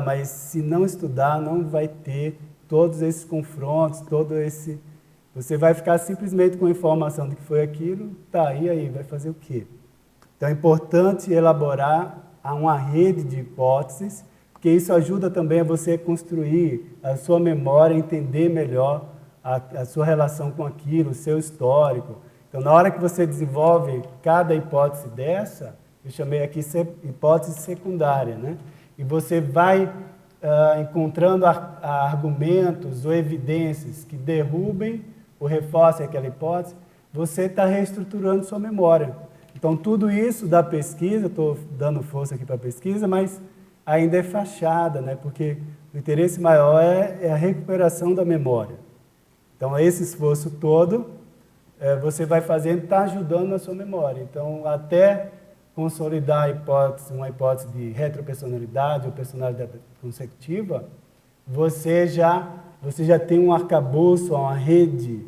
mas se não estudar, não vai ter todos esses confrontos, você vai ficar simplesmente com a informação de que foi aquilo, e aí, vai fazer o quê? Então é importante elaborar uma rede de hipóteses, porque isso ajuda também a você construir a sua memória, entender melhor a sua relação com aquilo, o seu histórico. Então, na hora que você desenvolve cada hipótese dessa, eu chamei aqui hipótese secundária, né? E você vai encontrando argumentos ou evidências que derrubem ou reforcem aquela hipótese, você está reestruturando sua memória. Então, tudo isso da pesquisa, estou dando força aqui para a pesquisa, mas ainda é fachada, né? Porque o interesse maior é a recuperação da memória. Então, esse esforço todo, você vai fazendo, está ajudando na sua memória. Então, até consolidar uma hipótese de retropersonalidade ou personalidade consecutiva, você já tem um arcabouço, uma rede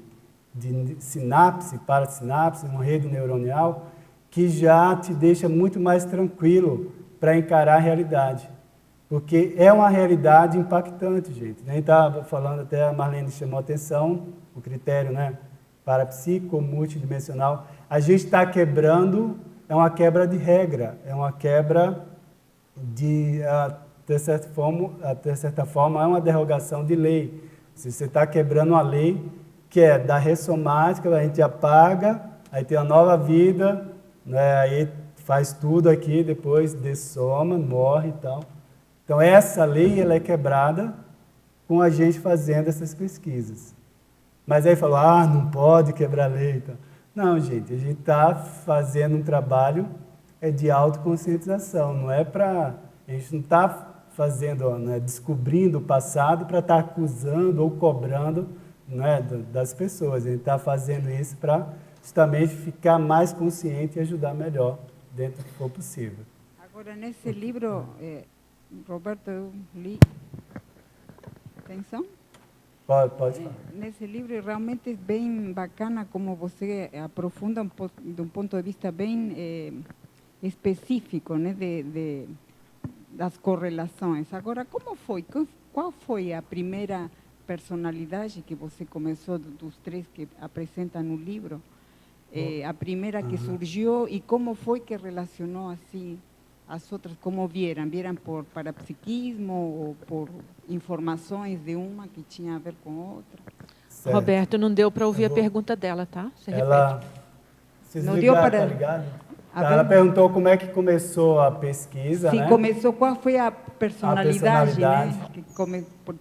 de sinapse, parasinapse, uma rede neuronal, que já te deixa muito mais tranquilo para encarar a realidade. porque é uma realidade impactante, gente. A gente estava falando, até a Marlene chamou a atenção, o critério, né, parapsíquico, multidimensional. A gente está quebrando, é uma quebra de regra, é uma quebra de, de certa forma, é uma derrogação de lei. Se você está quebrando uma lei, que é da ressomática, a gente apaga, aí tem uma nova vida, né, aí faz tudo aqui, depois dessoma, morre e tal. Então, essa lei ela é quebrada com a gente fazendo essas pesquisas. Mas aí falou, não pode quebrar a lei. Então. Não, gente, a gente está fazendo um trabalho de autoconscientização, não é para... A gente não está fazendo, né, descobrindo o passado para estar acusando ou cobrando, né, das pessoas. A gente está fazendo isso para justamente ficar mais consciente e ajudar melhor dentro do que for possível. Agora, nesse livro, Roberto, eu li... Atenção? Pode falar. Nesse livro, realmente é bem bacana como você aprofunda de um ponto de vista bem específico, né, das correlações. Agora, como foi? Qual foi a primeira personalidade que você começou, dos 3 que apresenta no livro? A primeira que surgiu e como foi que relacionou assim as outras, como vieram por parapsiquismo ou por informações de uma que tinha a ver com outra? Certo. Roberto, não deu para ouvir a pergunta dela, tá? Você ela... Vocês não ligaram, deu para... tá ligado? Ela perguntou como é que começou a pesquisa, Sim, né? começou, qual foi a personalidade, né?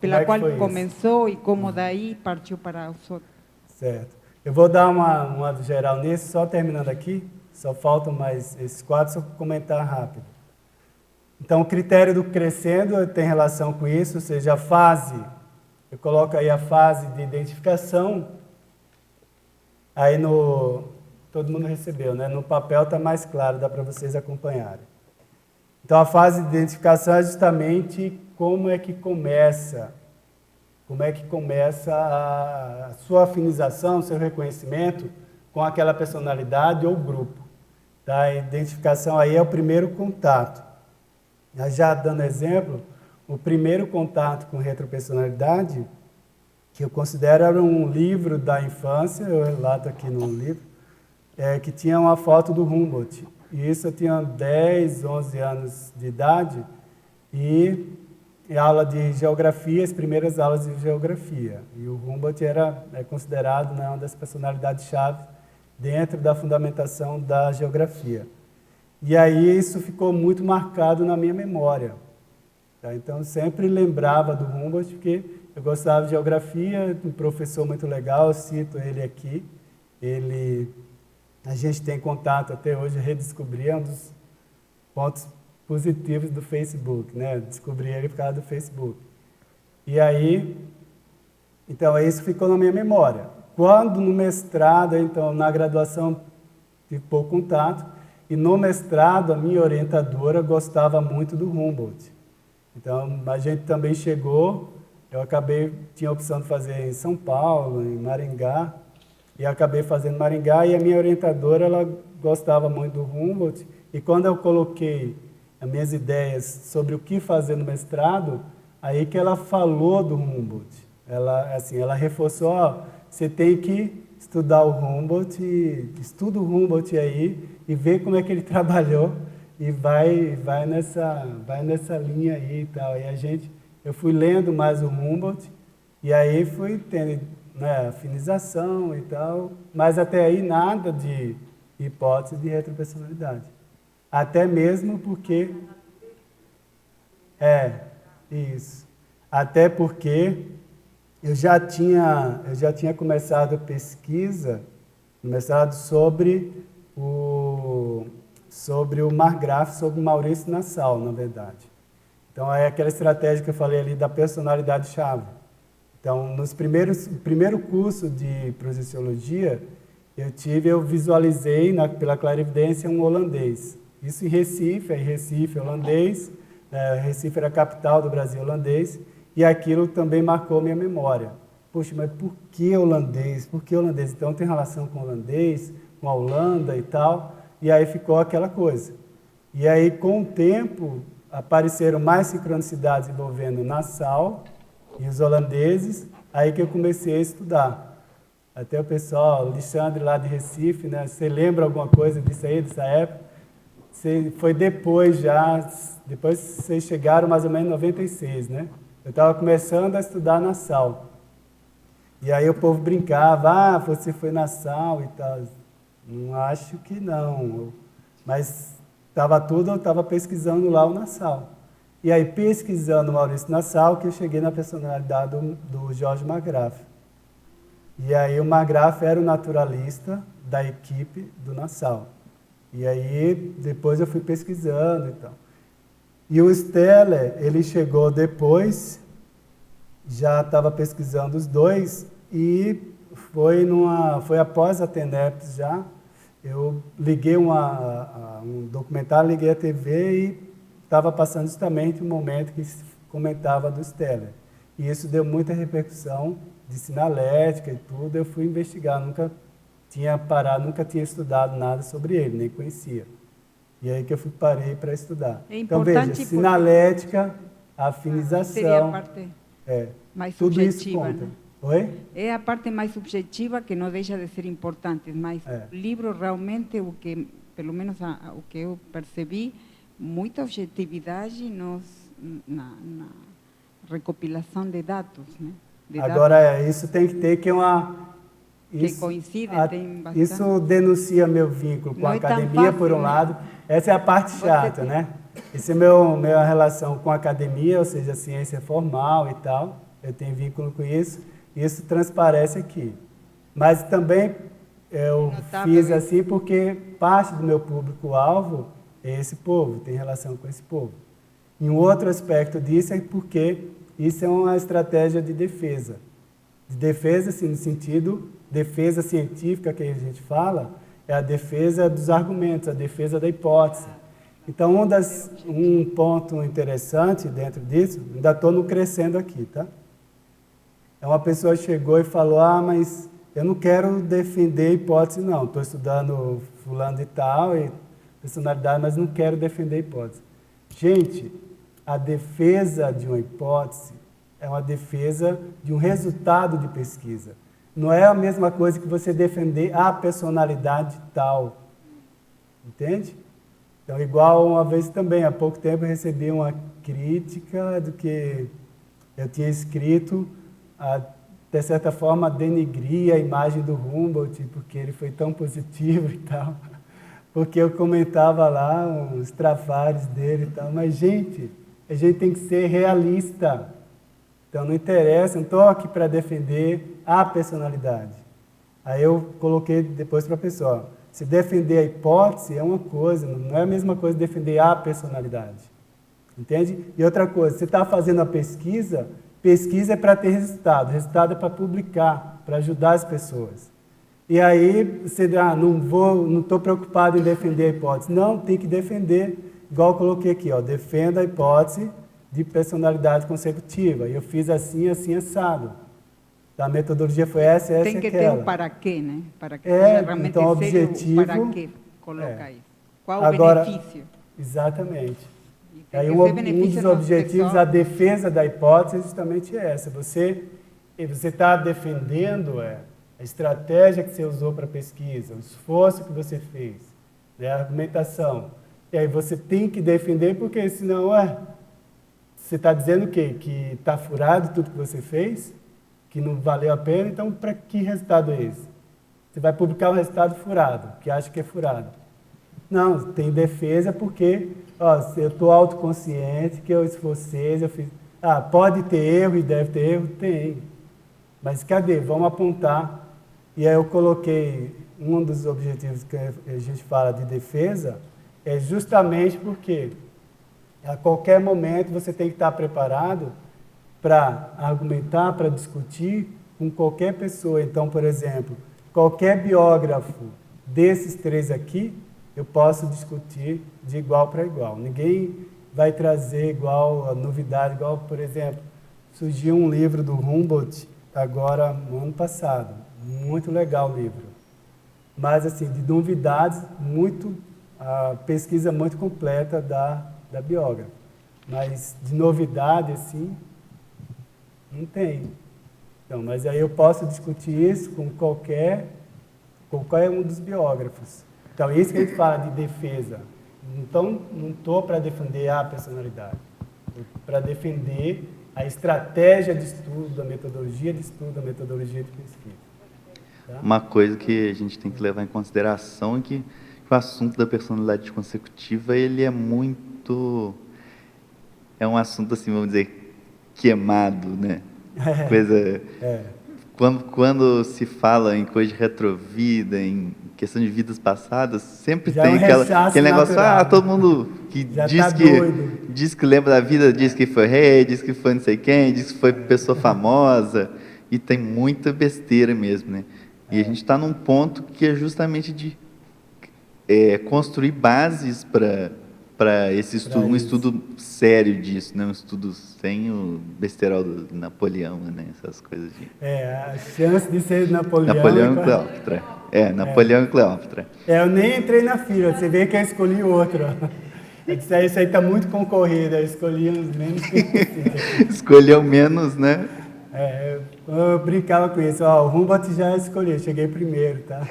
Pela qual começou e como daí partiu para os outros. Certo. Eu vou dar uma geral nisso, só terminando aqui, só faltam mais esses 4, só comentar rápido. Então, o critério do crescendo tem relação com isso, ou seja, a fase, eu coloco aí a fase de identificação, aí todo mundo recebeu, né? No papel está mais claro, dá para vocês acompanharem. Então, a fase de identificação é justamente como é que começa a sua afinização, seu reconhecimento com aquela personalidade ou grupo. Tá? A identificação aí é o primeiro contato. Já dando exemplo, o primeiro contato com retropersonalidade, que eu considero era um livro da infância, eu relato aqui no livro, que tinha uma foto do Humboldt. E isso eu tinha 10, 11 anos de idade, e aula de geografia, as primeiras aulas de geografia. E o Humboldt é considerado, né, uma das personalidades-chave dentro da fundamentação da geografia. E aí isso ficou muito marcado na minha memória. Tá? Então, eu sempre lembrava do Humboldt, porque eu gostava de geografia, um professor muito legal, eu cito ele aqui. A gente tem contato até hoje, redescobri, um dos pontos positivos do Facebook, né? Descobri ele por causa do Facebook. E aí, então, isso ficou na minha memória. Quando no mestrado, então, na graduação, tive pouco contato, e no mestrado, a minha orientadora gostava muito do Humboldt. Então, a gente também chegou, tinha a opção de fazer em São Paulo, em Maringá, e acabei fazendo em Maringá, e a minha orientadora, ela gostava muito do Humboldt, e quando eu coloquei as minhas ideias sobre o que fazer no mestrado, aí que ela falou do Humboldt. Ela reforçou, você tem que estudar o Humboldt, estuda o Humboldt aí, e vê como é que ele trabalhou, e vai nessa linha aí e tal. E eu fui lendo mais o Humboldt, e aí fui tendo, né, afinização e tal, mas até aí nada de hipótese de retropersonalidade. Até mesmo porque... isso. Até porque eu já tinha começado a pesquisa, começado sobre o Margraf, sobre Maurício Nassau, na verdade. Então, é aquela estratégia que eu falei ali da personalidade-chave. Então, no primeiro curso de projeciologia, eu visualizei pela clarividência um holandês. Isso em Recife, Recife holandês, Recife era a capital do Brasil holandês, e aquilo também marcou minha memória. Poxa, mas por que holandês? Por que holandês? Então tem relação com holandês, com a Holanda e tal, e aí ficou aquela coisa. E aí, com o tempo, apareceram mais sincronicidades envolvendo Nassau e os holandeses, aí que eu comecei a estudar. Até o pessoal, o Alexandre lá de Recife, né? Você lembra alguma coisa disso aí, dessa época? Foi depois já, depois vocês chegaram mais ou menos em 96, né? Eu estava começando a estudar Nassau. E aí o povo brincava, você foi Nassau e tal. Não acho que não. Mas eu estava pesquisando lá o Nassau. E aí, pesquisando o Maurício Nassau, que eu cheguei na personalidade do Jorge Margraf. E aí o Margraf era o naturalista da equipe do Nassau. E aí, depois eu fui pesquisando e tal. E o Steller, ele chegou depois, já estava pesquisando os dois, e foi após a TENEPS já, eu liguei um documentário, liguei a TV e estava passando justamente o momento que se comentava do Steller. E isso deu muita repercussão de sinalética e tudo. Eu fui investigar, nunca tinha parado, nunca tinha estudado nada sobre ele, nem conhecia. E aí que eu parei para estudar. Então, veja, sinalética, afinização... Seria a parte mais tudo isso subjetiva, conta. né? Oi? É a parte mais subjetiva que não deixa de ser importante, mas o livro realmente, pelo menos o que eu percebi, muita objetividade na recopilação de dados, né? Agora, isso tem que ter que que coincide, tem bastante. Isso denuncia meu vínculo com a academia, fácil, por um lado. Essa é a parte chata, né? Essa é minha relação com a academia, ou seja, a ciência formal e tal. Eu tenho vínculo com isso. Isso transparece aqui. Mas também eu fiz assim porque parte do meu público-alvo é esse povo, tem relação com esse povo. E um outro aspecto disso é porque isso é uma estratégia de defesa. De defesa, assim, no sentido, defesa científica que a gente fala, é a defesa dos argumentos, a defesa da hipótese. Então, um ponto interessante dentro disso, ainda estou no crescendo aqui, tá? Uma pessoa chegou e falou, mas eu não quero defender hipótese, não. Estou estudando fulano de tal e personalidade, mas não quero defender hipótese. Gente, a defesa de uma hipótese é uma defesa de um resultado de pesquisa. Não é a mesma coisa que você defender a personalidade tal. Entende? Então, igual uma vez também, há pouco tempo, eu recebi uma crítica do que eu tinha escrito, de certa forma, denigrir a imagem do Humboldt, porque ele foi tão positivo e tal. Porque eu comentava lá uns trafares dele e tal. Mas, gente, a gente tem que ser realista. Então, não interessa, não estou aqui para defender a personalidade. Aí eu coloquei depois para a pessoa, se defender a hipótese é uma coisa, não é a mesma coisa defender a personalidade. Entende? E outra coisa, você está fazendo a pesquisa é para ter resultado é para publicar, para ajudar as pessoas. E aí você não estou preocupado em defender a hipótese. Não, tem que defender, igual eu coloquei aqui, defenda a hipótese de personalidade consecutiva. E eu fiz assim, assim, assado. A metodologia foi essa e aquela. Tem que ter o para quê, né? Para que realmente então, o objetivo, o para quê coloca isso. Qual o benefício? Exatamente. Aí um dos objetivos, a defesa da hipótese, é justamente essa. Você está defendendo a estratégia que você usou para a pesquisa, o esforço que você fez, a argumentação. E aí você tem que defender, porque senão, você está dizendo o quê? Que está furado tudo que você fez? Que não valeu a pena? Então, para que resultado é esse? Você vai publicar um resultado furado, que acha que é furado. Não, tem defesa porque eu estou autoconsciente, que eu esforcei, eu fiz... pode ter erro e deve ter erro? Tem. Mas cadê? Vamos apontar. E aí eu coloquei, um dos objetivos que a gente fala de defesa, é justamente porque a qualquer momento você tem que estar preparado para argumentar, para discutir com qualquer pessoa. Então, por exemplo, qualquer biógrafo desses três aqui, eu posso discutir de igual para igual. Ninguém vai trazer igual, a novidade, igual, por exemplo, surgiu um livro do Humboldt agora, no ano passado. Muito legal o livro. Mas, assim, de novidades, a pesquisa muito completa da biógrafa. mas de novidade, assim, não tem. Então, mas aí eu posso discutir isso com qualquer um dos biógrafos. Então, isso que a gente fala de defesa. Então, não estou para defender a personalidade, estou para defender a estratégia de estudo, da metodologia de estudo, da metodologia de pesquisa. Tá? Uma coisa que a gente tem que levar em consideração é que o assunto da personalidade consecutiva, ele é muito... É um assunto, assim, vamos dizer, queimado, né? Coisa... Quando se fala em coisa de retrovida, em questão de vidas passadas, sempre já tem aquele negócio, natural. todo mundo que diz que lembra da vida, diz que foi rei, diz que foi não sei quem, diz que foi pessoa famosa, e tem muita besteira mesmo, né? E a gente está num ponto que é justamente de construir bases para esse estudo, um estudo sério disso, né? Um estudo sem o besterol do Napoleão, né? Essas coisas de... a chance de ser Napoleão... Napoleão e Cleópatra. Napoleão e Cleópatra. Eu nem entrei na fila, você vê que eu escolhi outro. Eu disse, isso aí está muito concorrido, eu escolhi os menos conhecidos. Escolheu menos, né? Eu brincava com isso, o Humboldt já escolhi, eu cheguei primeiro, tá?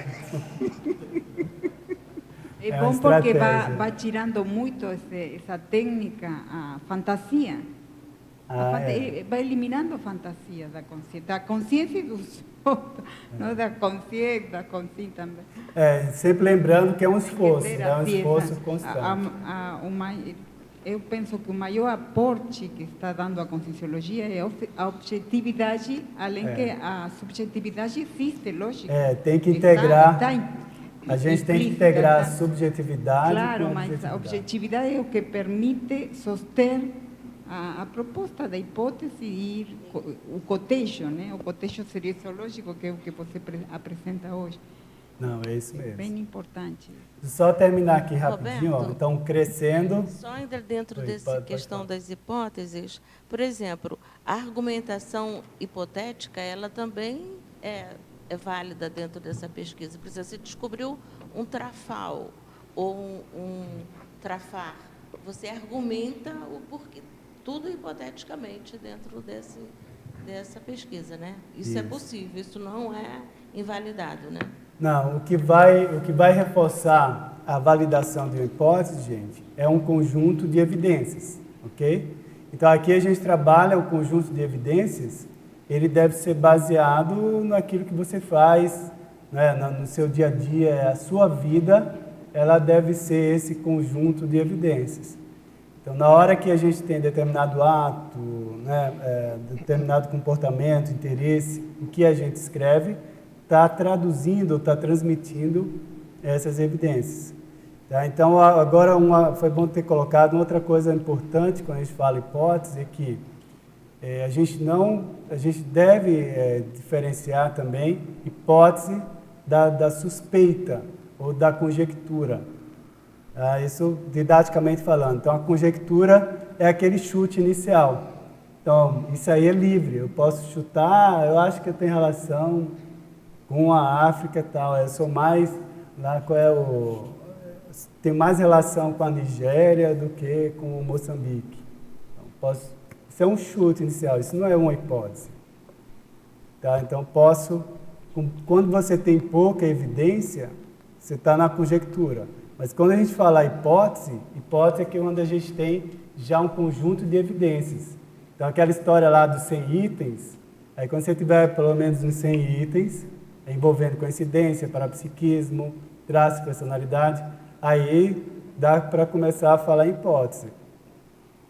É bom porque vai tirando muito essa técnica, a fantasia. Vai eliminando a fantasia da consciência e dos outros, não da consciência também. Sempre lembrando que é um esforço, é um esforço constante. Eu penso que o maior aporte que está dando a Conscienciologia é a objetividade, além que a subjetividade existe, lógico. Tem que integrar... A gente tem que integrar a subjetividade com a objetividade. Mas a objetividade é o que permite soster a proposta da hipótese e o cotejo, né? O cotejo seriológico, que é o que você apresenta hoje. Não, é isso mesmo. Bem importante. Só terminar aqui rapidinho, Roberto, então crescendo... Só ainda dentro dessa questão das hipóteses, por exemplo, a argumentação hipotética, ela também é válida dentro dessa pesquisa. Por exemplo, você descobriu um trafal ou um trafar, você argumenta o porquê, tudo hipoteticamente dentro dessa pesquisa, né? Isso é possível, isso não é invalidado, né? Não, o que vai reforçar a validação de uma hipótese, gente, é um conjunto de evidências, ok? Então, aqui a gente trabalha o conjunto de evidências, ele deve ser baseado naquilo que você faz, né, no seu dia a dia, a sua vida, ela deve ser esse conjunto de evidências. Então, na hora que a gente tem determinado ato, né, determinado comportamento, interesse, o que a gente escreve, está traduzindo, está transmitindo essas evidências. Tá? Então, agora foi bom ter colocado outra coisa importante quando a gente fala hipótese, é que a gente deve diferenciar também hipótese da suspeita ou da conjectura. Isso didaticamente falando. Então, a conjectura é aquele chute inicial. Então, isso aí é livre. Eu posso chutar, eu acho que tem relação com a África e tal. Eu sou mais... Lá, tem mais relação com a Nigéria do que com o Moçambique. Então, isso é um chute inicial, isso não é uma hipótese. Tá? Então, quando você tem pouca evidência, você está na conjectura. Mas quando a gente fala hipótese é que é onde a gente tem já um conjunto de evidências. Então, aquela história lá dos 100 itens, aí quando você tiver pelo menos uns 100 itens, envolvendo coincidência, parapsiquismo, traço, personalidade, aí dá para começar a falar em hipótese.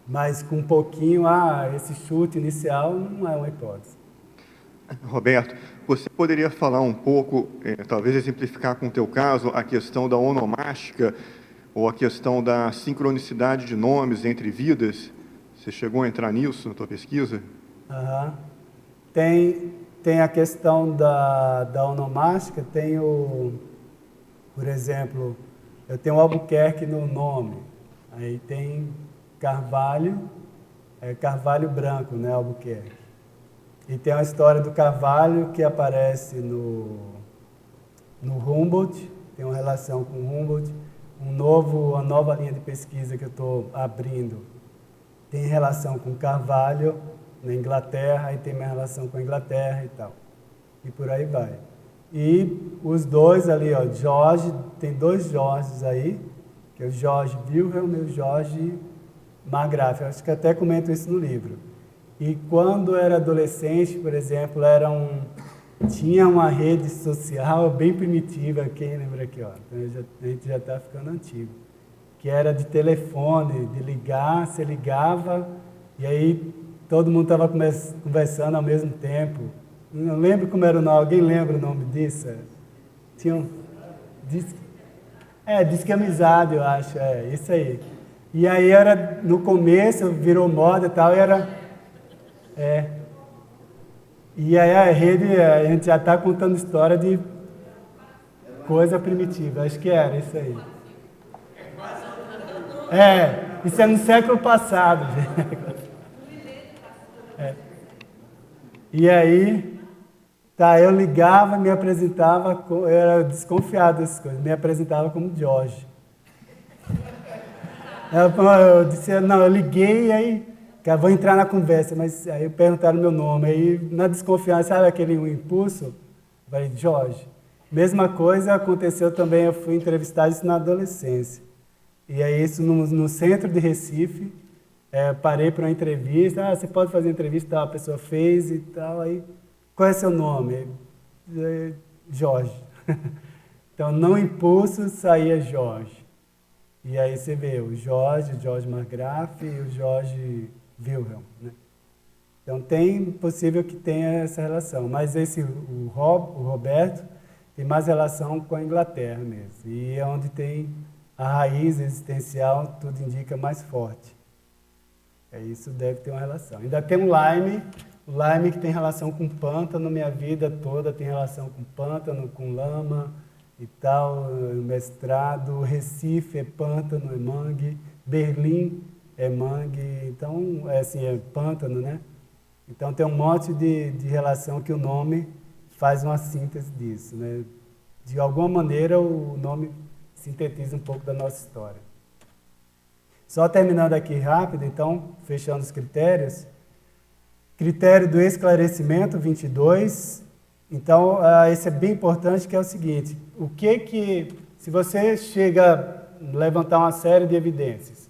Mas com um pouquinho, esse chute inicial não é uma hipótese. Roberto, você poderia falar um pouco, talvez exemplificar com o teu caso, a questão da onomástica ou a questão da sincronicidade de nomes entre vidas? Você chegou a entrar nisso na tua pesquisa? Tem a questão da onomástica, por exemplo, eu tenho Albuquerque no nome, aí tem Carvalho, Carvalho branco, né, Albuquerque. E tem a história do Carvalho que aparece no Humboldt, tem uma relação com o Humboldt, uma nova linha de pesquisa que eu estou abrindo tem relação com Carvalho, na Inglaterra, e tem minha relação com a Inglaterra e tal. E por aí vai. E os dois ali, ó, Jorge, tem 2 Jorges aí, que é o Jorge Wilhelm e o Jorge Margraf. Eu acho que até comento isso no livro. E quando eu era adolescente, por exemplo, tinha uma rede social bem primitiva, quem lembra aqui, ó, a gente já está ficando antigo, que era de telefone, de ligar, você ligava, e aí todo mundo estava conversando ao mesmo tempo. Não lembro como era o nome, alguém lembra o nome disso? Tinha um... Disque Amizade, eu acho, isso aí. E aí era, no começo, virou moda e tal, e era... E aí a rede, a gente já está contando história de coisa primitiva, acho que era isso aí. Isso é no século passado. E aí, eu ligava, me apresentava, eu era desconfiado dessas coisas, me apresentava como Jorge. Eu disse, não, eu liguei e aí, vou entrar na conversa, mas aí perguntaram meu nome, aí na desconfiança, sabe aquele impulso? Eu falei, Jorge. Mesma coisa aconteceu também, eu fui entrevistar isso na adolescência. E aí isso no centro de Recife, parei para uma entrevista, você pode fazer entrevista, a pessoa fez e tal, aí, qual é seu nome? Jorge. Então, no impulso saía Jorge. E aí você vê o Jorge Margraf e o Jorge Wilhelm, né? Então, possível que tenha essa relação, mas o Roberto tem mais relação com a Inglaterra mesmo, e é onde tem a raiz existencial, tudo indica mais forte. Isso deve ter uma relação. Ainda tem o Lyme que tem relação com pântano, minha vida toda tem relação com pântano, com lama e tal, mestrado, Recife é pântano, é mangue, Berlim é mangue, então, é pântano, né? Então tem um monte de relação que o nome faz uma síntese disso, né? De alguma maneira o nome sintetiza um pouco da nossa história. Só terminando aqui rápido, então, fechando os critérios. Critério do esclarecimento, 22. Então, esse é bem importante, que é o seguinte, se você chega a levantar uma série de evidências,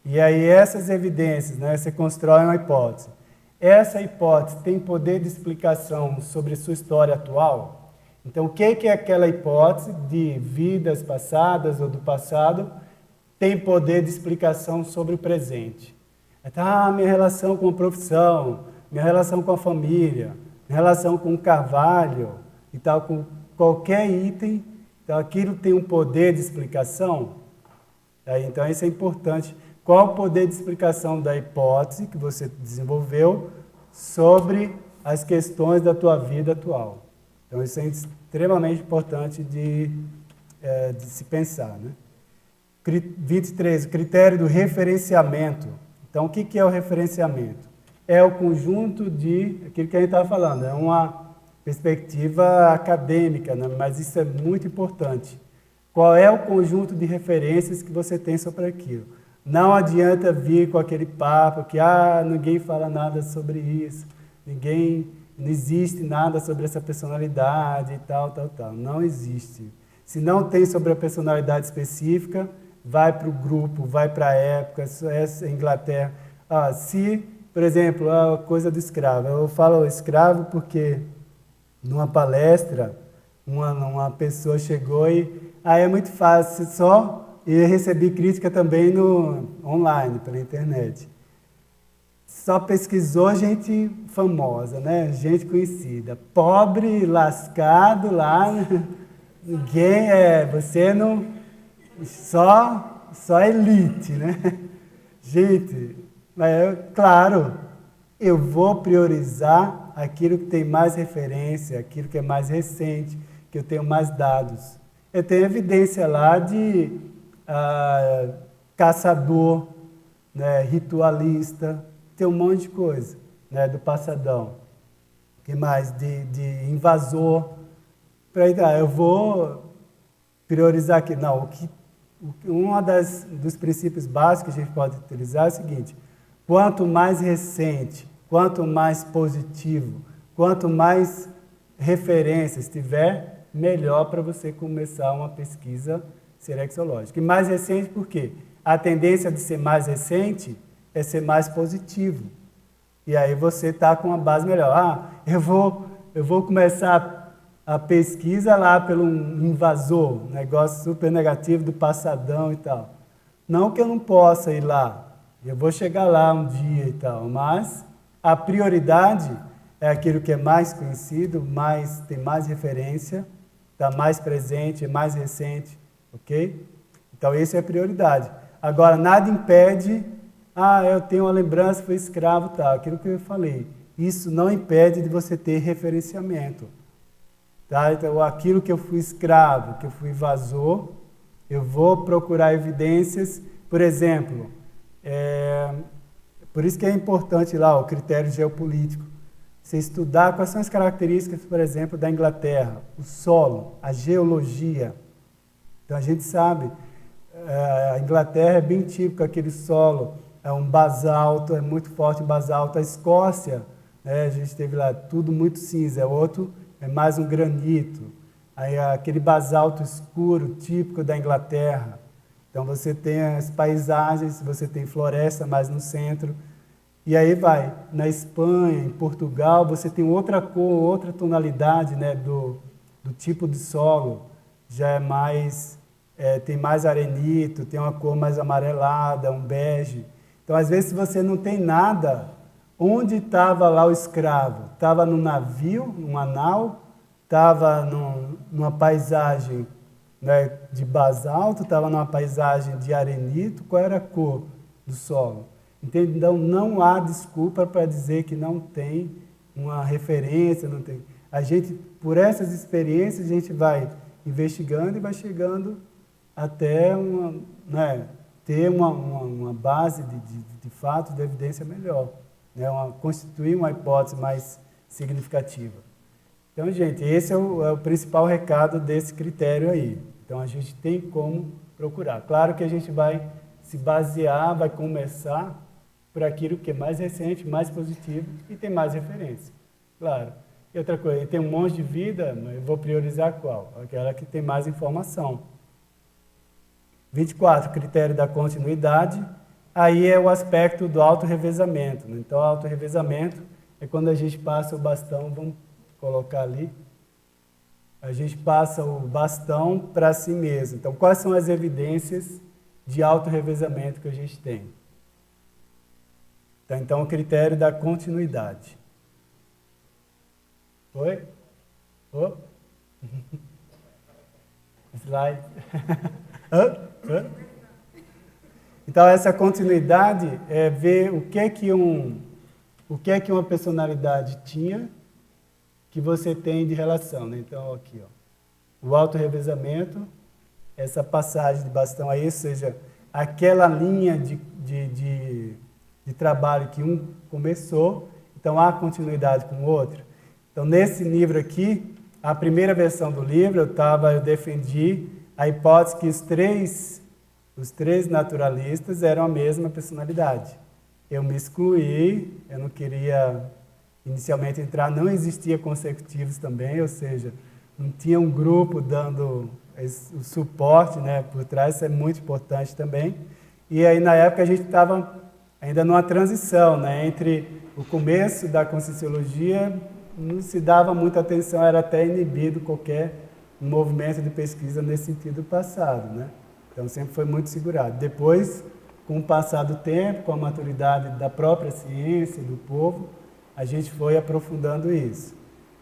e aí essas evidências, né, você constrói uma hipótese, essa hipótese tem poder de explicação sobre sua história atual? Então, o que é aquela hipótese de vidas passadas ou do passado tem poder de explicação sobre o presente? Minha relação com a profissão, minha relação com a família, minha relação com o Carvalho e tal, com qualquer item, então aquilo tem um poder de explicação? Então, isso é importante. Qual o poder de explicação da hipótese que você desenvolveu sobre as questões da tua vida atual? Então, isso é extremamente importante de se pensar, né? 23, o critério do referenciamento. Então, o que é o referenciamento? É o conjunto aquilo que a gente estava falando, é uma perspectiva acadêmica, né? Mas isso é muito importante. Qual é o conjunto de referências que você tem sobre aquilo? Não adianta vir com aquele papo que ninguém fala nada sobre isso, não existe nada sobre essa personalidade e tal. Não existe. Se não tem sobre a personalidade específica, vai para o grupo, vai para a época, essa Inglaterra. Por exemplo, a coisa do escravo. Eu falo escravo porque numa palestra, uma pessoa chegou e é muito fácil, e eu recebi crítica também online, pela internet. Só pesquisou gente famosa, né? Gente conhecida. Pobre, lascado lá, ninguém você não... Só elite, né? Gente, claro, eu vou priorizar aquilo que tem mais referência, aquilo que é mais recente, que eu tenho mais dados. Eu tenho evidência lá de caçador, né, ritualista, tem um monte de coisa, né, do passadão. O que mais? De invasor. Eu vou priorizar aqui. Não, dos princípios básicos que a gente pode utilizar é o seguinte: quanto mais recente, quanto mais positivo, quanto mais referências tiver, melhor para você começar uma pesquisa serexológica. E mais recente por quê? A tendência de ser mais recente é ser mais positivo. E aí você está com uma base melhor. Eu vou começar a pesquisa lá pelo invasor, negócio super negativo do passadão e tal. Não que eu não possa ir lá, eu vou chegar lá um dia e tal, mas a prioridade é aquilo que é mais conhecido, tem mais referência, está mais presente, é mais recente, ok? Então, essa é a prioridade. Agora, nada impede, eu tenho uma lembrança, fui escravo, tal, aquilo que eu falei. Isso não impede de você ter referenciamento. Tá? Então, aquilo que eu fui escravo, que eu fui invasor, eu vou procurar evidências, por exemplo, por isso que é importante lá o critério geopolítico. Você estudar quais são as características, por exemplo, da Inglaterra, o solo, a geologia. Então, a gente sabe, a Inglaterra é bem típico, aquele solo, é um basalto, é muito forte basalto. A Escócia, né, a gente teve lá tudo muito cinza, o outro é mais um granito. Aí, aquele basalto escuro, típico da Inglaterra. Então, você tem as paisagens, você tem floresta mais no centro. E aí vai. Na Espanha, em Portugal, você tem outra cor, outra tonalidade, né, do tipo de solo. Já é mais, tem mais arenito, tem uma cor mais amarelada, um bege. Então, às vezes, você não tem nada, onde estava lá o escravo? Estava no navio, numa nau, estava numa paisagem, né, de basalto, estava numa paisagem de arenito, qual era a cor do solo? Então, não há desculpa para dizer que não tem uma referência, não tem. A gente, por essas experiências, a gente vai investigando e vai chegando até ter uma base de fato, de evidência melhor, né, constituir uma hipótese mais significativa. Então, gente, esse é o principal recado desse critério aí. Então, a gente tem como procurar. Claro que a gente vai se basear, vai começar por aquilo que é mais recente, mais positivo e tem mais referência. Claro. E outra coisa, tem um monte de vida, mas eu vou priorizar qual? Aquela que tem mais informação. 24, critério da continuidade. Aí é o aspecto do autorrevezamento. Então, o autorrevezamento é quando a gente passa o bastão, vamos colocar ali, a gente passa o bastão para si mesmo. Então, quais são as evidências de autorrevezamento que a gente tem? Então, o critério da continuidade. Oi? Oh? Slide. Então, essa continuidade é ver o que é que uma personalidade tinha que você tem de relação, né? Então, aqui, ó, o autorrevezamento, essa passagem de bastão aí, ou seja, aquela linha de trabalho que um começou, então há continuidade com o outro. Então, nesse livro aqui, a primeira versão do livro, eu defendi a hipótese que os três naturalistas eram a mesma personalidade. Eu me excluí, eu não queria inicialmente entrar, não existia consecutivos também, ou seja, não tinha um grupo dando o suporte, né, por trás, isso é muito importante também. E aí, na época, a gente estava ainda numa transição, né, entre o começo da Conscienciologia, não se dava muita atenção, era até inibido qualquer movimento de pesquisa nesse sentido passado, né? Então, sempre foi muito segurado. Depois, com o passar do tempo, com a maturidade da própria ciência, do povo, a gente foi aprofundando isso.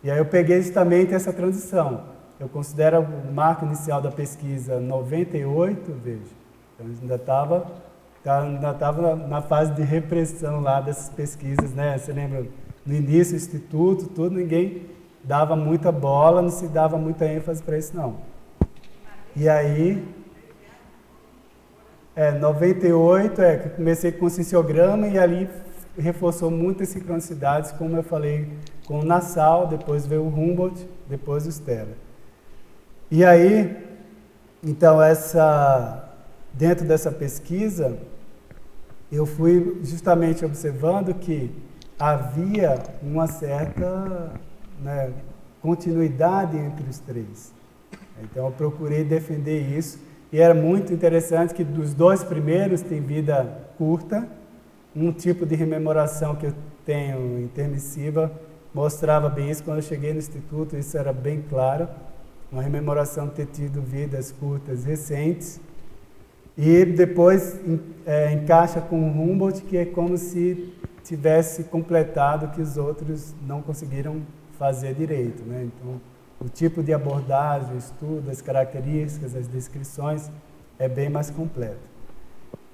E aí eu peguei justamente essa transição. Eu considero o marco inicial da pesquisa 98, veja. Então, ainda estava na fase de repressão lá dessas pesquisas, né? Você lembra, no início, o Instituto, tudo, ninguém dava muita bola, não se dava muita ênfase para isso, não. E aí, 98, que eu comecei com o conscienciograma e ali reforçou muitas sincronicidades, como eu falei, com o Nassau, depois veio o Humboldt, depois o Stella. E aí, então, dentro dessa pesquisa, eu fui justamente observando que havia uma certa, né, continuidade entre os três. Então, eu procurei defender isso. E era muito interessante que dos dois primeiros tem vida curta. Um tipo de rememoração que eu tenho intermissiva mostrava bem isso. Quando eu cheguei no Instituto, isso era bem claro. Uma rememoração de ter tido vidas curtas recentes. E depois encaixa com o Humboldt, que é como se tivesse completado o que os outros não conseguiram fazer direito, né? Então, o tipo de abordagem, o estudo, as características, as descrições é bem mais completo.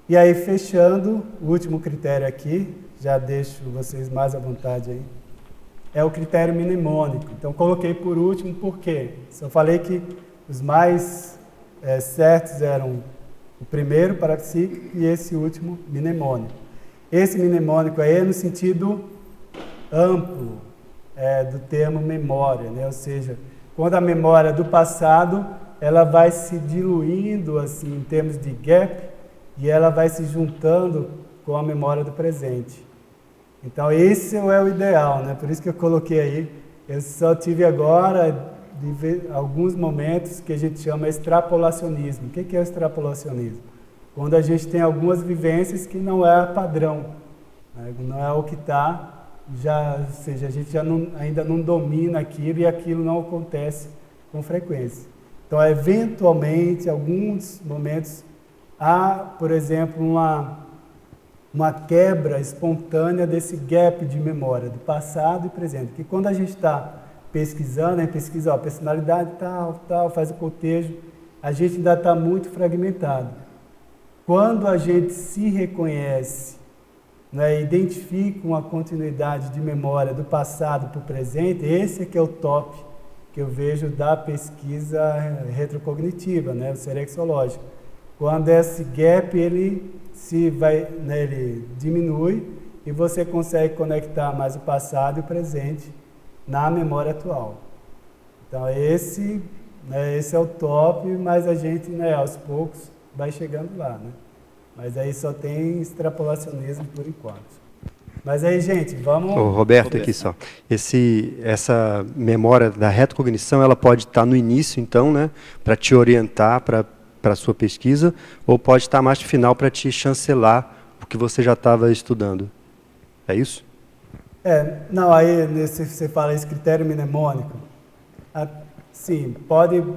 E aí, fechando, o último critério aqui, já deixo vocês mais à vontade aí, é o critério mnemônico. Então, coloquei por último, por quê? Eu falei que os mais certos eram o primeiro, parapsíquico, e esse último, mnemônico. Esse mnemônico aí é no sentido amplo do termo memória, né? Ou seja, quando a memória do passado, ela vai se diluindo assim, em termos de gap, e ela vai se juntando com a memória do presente. Então, esse é o ideal, né? Por isso que eu coloquei aí. Eu só tive agora de ver alguns momentos que a gente chama extrapolacionismo. O que é o extrapolacionismo? Quando a gente tem algumas vivências que não é padrão, né? Não é o que está, ou seja, a gente ainda não domina aquilo e aquilo não acontece com frequência. Então, eventualmente, alguns momentos, há, por exemplo, uma quebra espontânea desse gap de memória, do passado e presente. Que quando a gente está pesquisando, a gente pesquisa a personalidade tal, faz o cotejo, a gente ainda está muito fragmentado. Quando a gente se reconhece, né, identifica uma continuidade de memória do passado para o presente, esse é que é o top que eu vejo da pesquisa retrocognitiva, né, o serexológico. Quando esse gap ele diminui e você consegue conectar mais o passado e o presente na memória atual. Então esse é o top, mas a gente, né, aos poucos vai chegando lá, né? Mas aí só tem extrapolacionismo por enquanto. Mas aí, gente, vamos... Roberto, aqui só. Essa memória da retrocognição, ela pode estar no início, então, né, para te orientar para a sua pesquisa, ou pode estar mais no final para te chancelar o que você já estava estudando. É isso? Não, aí você fala esse critério mnemônico. Sim,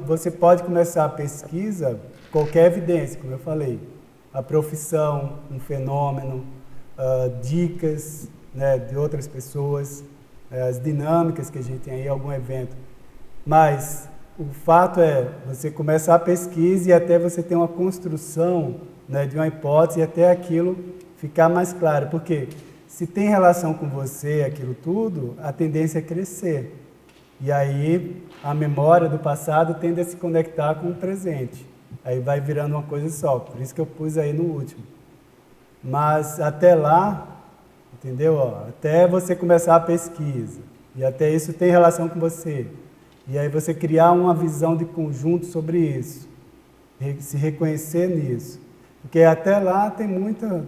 você pode começar a pesquisa, qualquer evidência, como eu falei. A profissão, um fenômeno, dicas, né, de outras pessoas, as dinâmicas que a gente tem aí, algum evento. Mas o fato é, você começar a pesquisa e até você ter uma construção, né, de uma hipótese e até aquilo ficar mais claro. Porque se tem relação com você, aquilo tudo, a tendência é crescer. E aí a memória do passado tende a se conectar com o presente. Aí vai virando uma coisa só, por isso que eu pus aí no último. Mas até lá, entendeu? Até você começar a pesquisa, e até isso tem relação com você. E aí você criar uma visão de conjunto sobre isso, se reconhecer nisso. Porque até lá tem muita,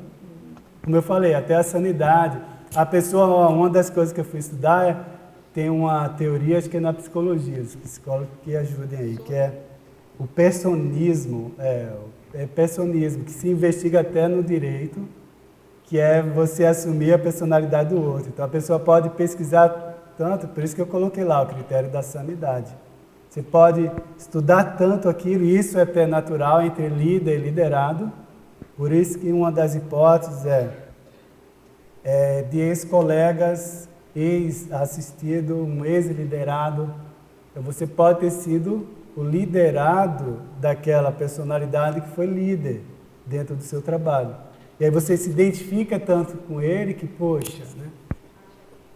como eu falei, até a sanidade. A pessoa, uma das coisas que eu fui estudar, tem uma teoria, acho que é na psicologia, os psicólogos que ajudem aí, que é o personismo, personismo, que se investiga até no direito, que é você assumir a personalidade do outro. Então, a pessoa pode pesquisar tanto, por isso que eu coloquei lá o critério da sanidade. Você pode estudar tanto aquilo, e isso é até natural entre líder e liderado, por isso que uma das hipóteses é de ex-colegas, ex-assistido, um ex-liderado. Então, você pode ter sido o liderado daquela personalidade que foi líder dentro do seu trabalho. E aí você se identifica tanto com ele que, poxa,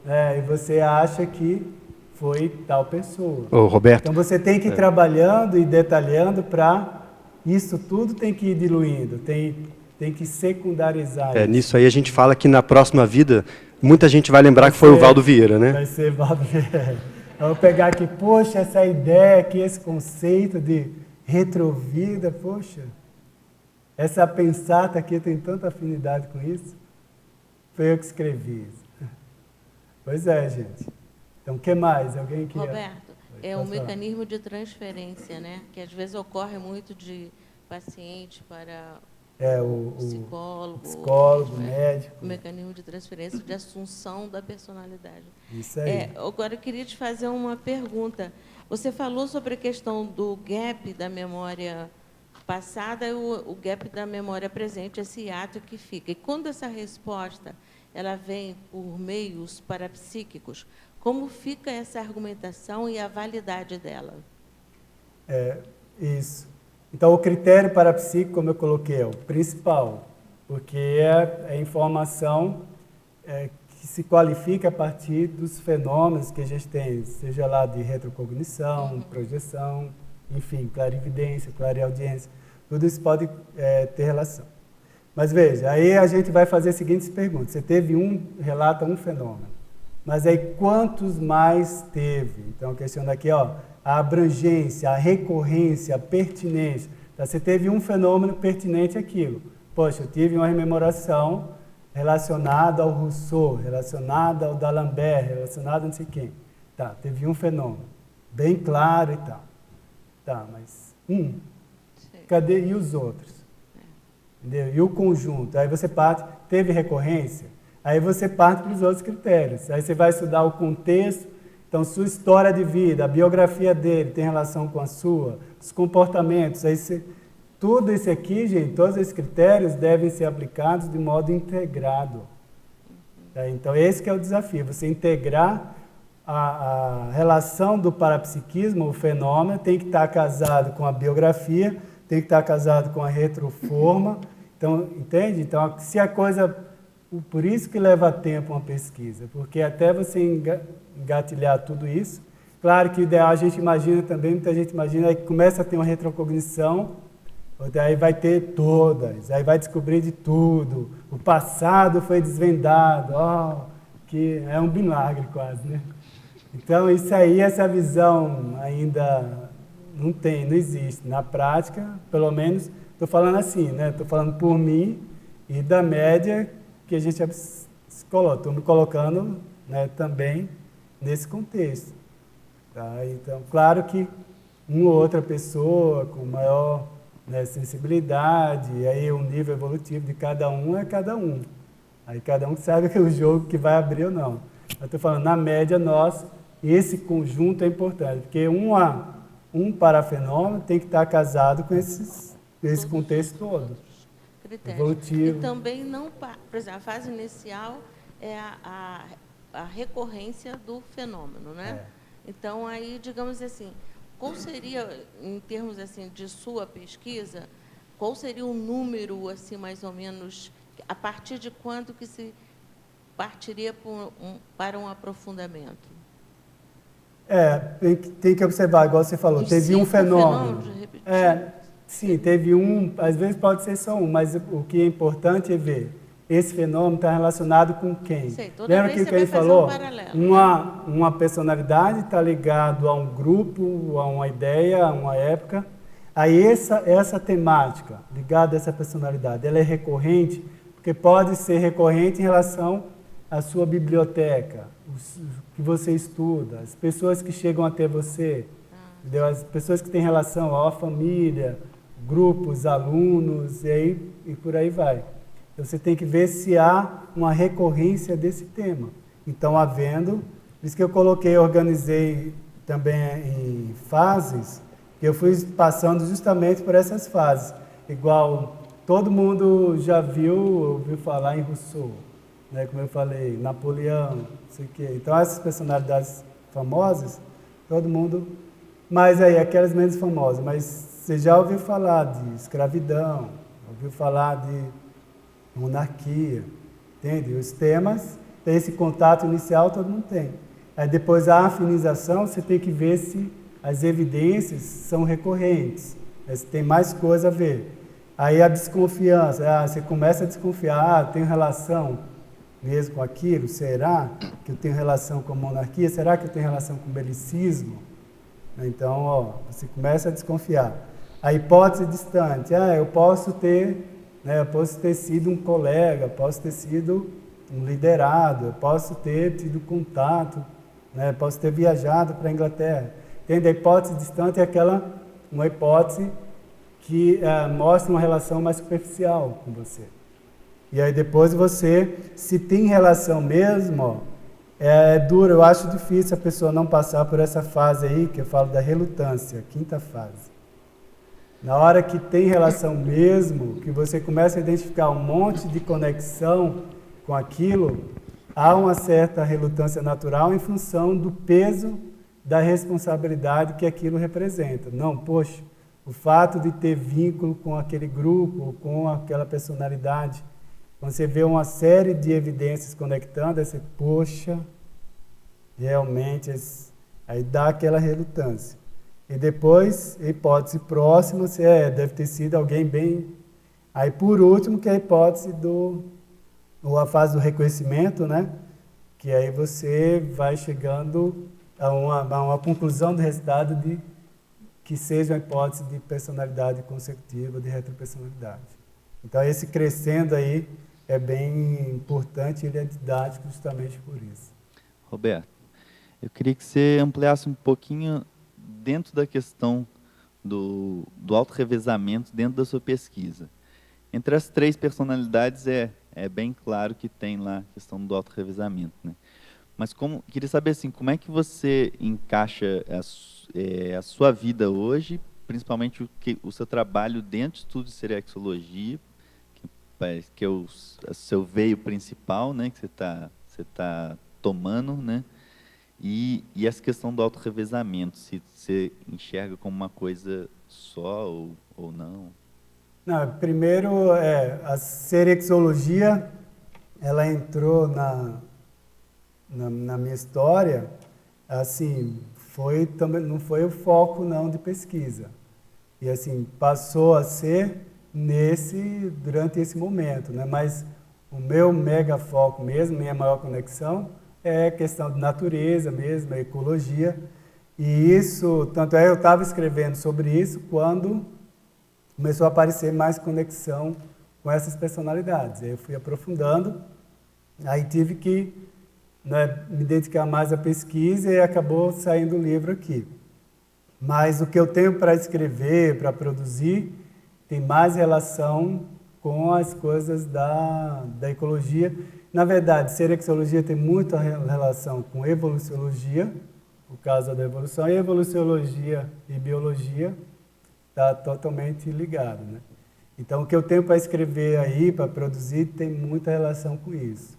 né? E você acha que foi tal pessoa. Roberto. Então você tem que ir trabalhando e detalhando para isso tudo tem que ir diluindo, tem que secundarizar. Nisso aí a gente fala que na próxima vida muita gente vai lembrar que foi o Valdo Vieira, né? Vai ser Valdo Vieira. Eu vou pegar aqui, poxa, essa ideia aqui, esse conceito de retrovida, poxa, Essa pensata aqui tem tanta afinidade com isso. Foi eu que escrevi isso. Pois é, gente. Então, o que mais? Alguém queria... Roberto, é um mecanismo de transferência, né? Que às vezes ocorre muito de paciente para o psicólogo, médico. O mecanismo de transferência, de assunção da personalidade. Isso aí. Agora, eu queria te fazer uma pergunta. Você falou sobre a questão do gap da memória passada e o gap da memória presente, esse hiato que fica. E quando essa resposta ela vem por meios parapsíquicos, como fica essa argumentação e a validade dela? Isso. Então, o critério parapsíquico, como eu coloquei, é o principal, porque é a informação que se qualifica a partir dos fenômenos que a gente tem, seja lá de retrocognição, projeção, enfim, clarividência, clareaudiência, tudo isso pode ter relação. Mas veja, aí a gente vai fazer as seguintes perguntas. Você teve relata um fenômeno, mas aí quantos mais teve? Então, a questão daqui, a abrangência, a recorrência, a pertinência. Então, você teve um fenômeno pertinente àquilo. Poxa, eu tive uma rememoração relacionada ao Rousseau, relacionada ao D'Alembert, relacionada a não sei quem. Tá, teve um fenômeno, bem claro e tal. Tá, mas cadê? E os outros? Entendeu? E o conjunto? Aí você parte, teve recorrência? Aí você parte para os outros critérios. Aí você vai estudar o contexto, então sua história de vida, a biografia dele tem relação com a sua, os comportamentos. Aí tudo isso aqui, gente, todos esses critérios devem ser aplicados de modo integrado. Tá? Então esse que é o desafio, você integrar a relação do parapsiquismo, o fenômeno, tem que estar casado com a biografia, tem que estar casado com a retroforma. Então, entende? Então, se a coisa... Por isso que leva tempo uma pesquisa, porque até você engatilhar tudo isso, claro que o ideal a gente imagina também, muita gente imagina, aí começa a ter uma retrocognição, aí vai ter todas, aí vai descobrir de tudo, o passado foi desvendado, que é um milagre quase, né? Então, isso aí, essa visão ainda não existe. Na prática, pelo menos, estou falando assim, né? Estou falando por mim e da média que a gente coloca. Estou me colocando, né, também nesse contexto. Tá? Então, claro que uma ou outra pessoa com maior, né, sensibilidade, e aí o nível evolutivo de cada um é cada um. Aí cada um sabe que é o jogo que vai abrir ou não. Eu estou falando, na média nossa, esse conjunto é importante, porque um parafenômeno tem que estar casado com esse contexto todo. Evolutivo. E também não, por exemplo, a fase inicial é a recorrência do fenômeno, né? Então, aí, digamos assim, qual seria, em termos assim de sua pesquisa, qual seria o número, assim, mais ou menos, a partir de quando que se partiria para um aprofundamento? Tem que observar, igual você falou, teve um fenômeno. Sim, teve às vezes pode ser só um, mas o que é importante é ver, esse fenômeno está relacionado com quem? Lembra que ele falou? Uma personalidade está ligado a um grupo, a uma ideia, a uma época. Aí essa temática ligada a essa personalidade, ela é recorrente, porque pode ser recorrente em relação à sua biblioteca, o que você estuda, as pessoas que chegam até você, entendeu? As pessoas que têm relação à família, grupos, alunos, e por aí vai. Então, você tem que ver se há uma recorrência desse tema. Então, havendo, por isso que eu organizei também em fases, que eu fui passando justamente por essas fases. Igual, todo mundo já ouviu falar em Rousseau, né? Como eu falei, Napoleão, não sei o quê. Então, essas personalidades famosas, todo mundo... Mas aí, aquelas menos famosas, mas você já ouviu falar de escravidão, ouviu falar de monarquia, entende? Os temas, esse contato inicial todo mundo tem. Aí depois a afinização, você tem que ver se as evidências são recorrentes, se tem mais coisa a ver. Aí a desconfiança, você começa a desconfiar, tem relação mesmo com aquilo? Será que eu tenho relação com a monarquia? Será que eu tenho relação com o belicismo? Então, você começa a desconfiar. A hipótese distante, eu posso ter sido um colega, posso ter sido um liderado, eu posso ter tido contato, né? Posso ter viajado para a Inglaterra. Entende? A hipótese distante é uma hipótese que mostra uma relação mais superficial com você. E aí depois você, se tem relação mesmo, é duro, eu acho difícil a pessoa não passar por essa fase aí, que eu falo da relutância, 5ª fase. Na hora que tem relação mesmo, que você começa a identificar um monte de conexão com aquilo, há uma certa relutância natural em função do peso da responsabilidade que aquilo representa. Não, poxa, o fato de ter vínculo com aquele grupo, com aquela personalidade, quando você vê uma série de evidências conectando, aí você, poxa, realmente, aí dá aquela relutância. E depois, hipótese próxima, você deve ter sido alguém bem... Aí, por último, que é a hipótese ou a fase do reconhecimento, né? Que aí você vai chegando a uma conclusão do resultado que seja uma hipótese de personalidade consecutiva, de retropersonalidade. Então, esse crescendo aí é bem importante, ele é didático justamente por isso. Roberto, eu queria que você ampliasse um pouquinho dentro da questão do autorrevezamento dentro da sua pesquisa. Entre as 3 personalidades é bem claro que tem lá a questão do autorrevezamento, né? Mas queria saber assim, como é que você encaixa a sua vida hoje, principalmente o seu trabalho dentro do estudo de serexologia, que é o seu veio principal, né, que você tá tomando, né? E essa questão do autorrevezamento, se você enxerga como uma coisa só ou não? Não, primeiro, a serexologia, ela entrou na minha história, assim, não foi o foco não de pesquisa. E assim, passou a ser durante esse momento, né? Mas o meu mega foco mesmo, minha maior conexão, é questão de natureza mesmo, a ecologia. E isso, tanto eu estava escrevendo sobre isso quando começou a aparecer mais conexão com essas personalidades. Aí eu fui aprofundando, aí tive que me dedicar mais à pesquisa e acabou saindo o livro aqui. Mas o que eu tenho para escrever, para produzir, tem mais relação com as coisas da ecologia. Na verdade, serexologia tem muita relação com evoluciologia, por causa da evolução, e evoluciologia e biologia está totalmente ligado, né? Então, o que eu tenho para escrever aí, para produzir, tem muita relação com isso,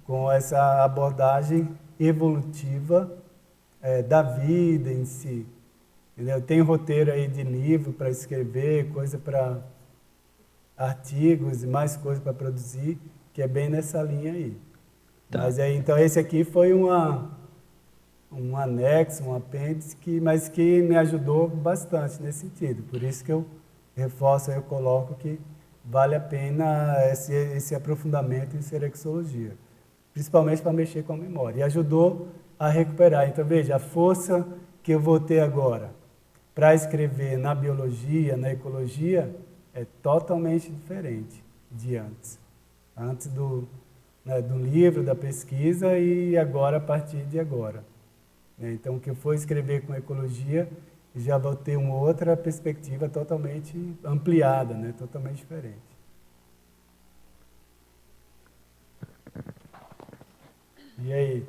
com essa abordagem evolutiva da vida em si. Eu tenho roteiro aí de livro para escrever, coisa para artigos e mais coisa para produzir, que é bem nessa linha aí. Tá. Mas aí, então, esse aqui foi um anexo, um apêndice, mas que me ajudou bastante nesse sentido. Por isso que eu reforço, eu coloco que vale a pena esse aprofundamento em serexologia, principalmente para mexer com a memória. E ajudou a recuperar. Então, veja, a força que eu vou ter agora para escrever na biologia, na ecologia, é totalmente diferente de antes. Antes do livro, da pesquisa e agora, a partir de agora. Então, o que eu for escrever com ecologia, já vou ter uma outra perspectiva totalmente ampliada, né? Totalmente diferente. E aí?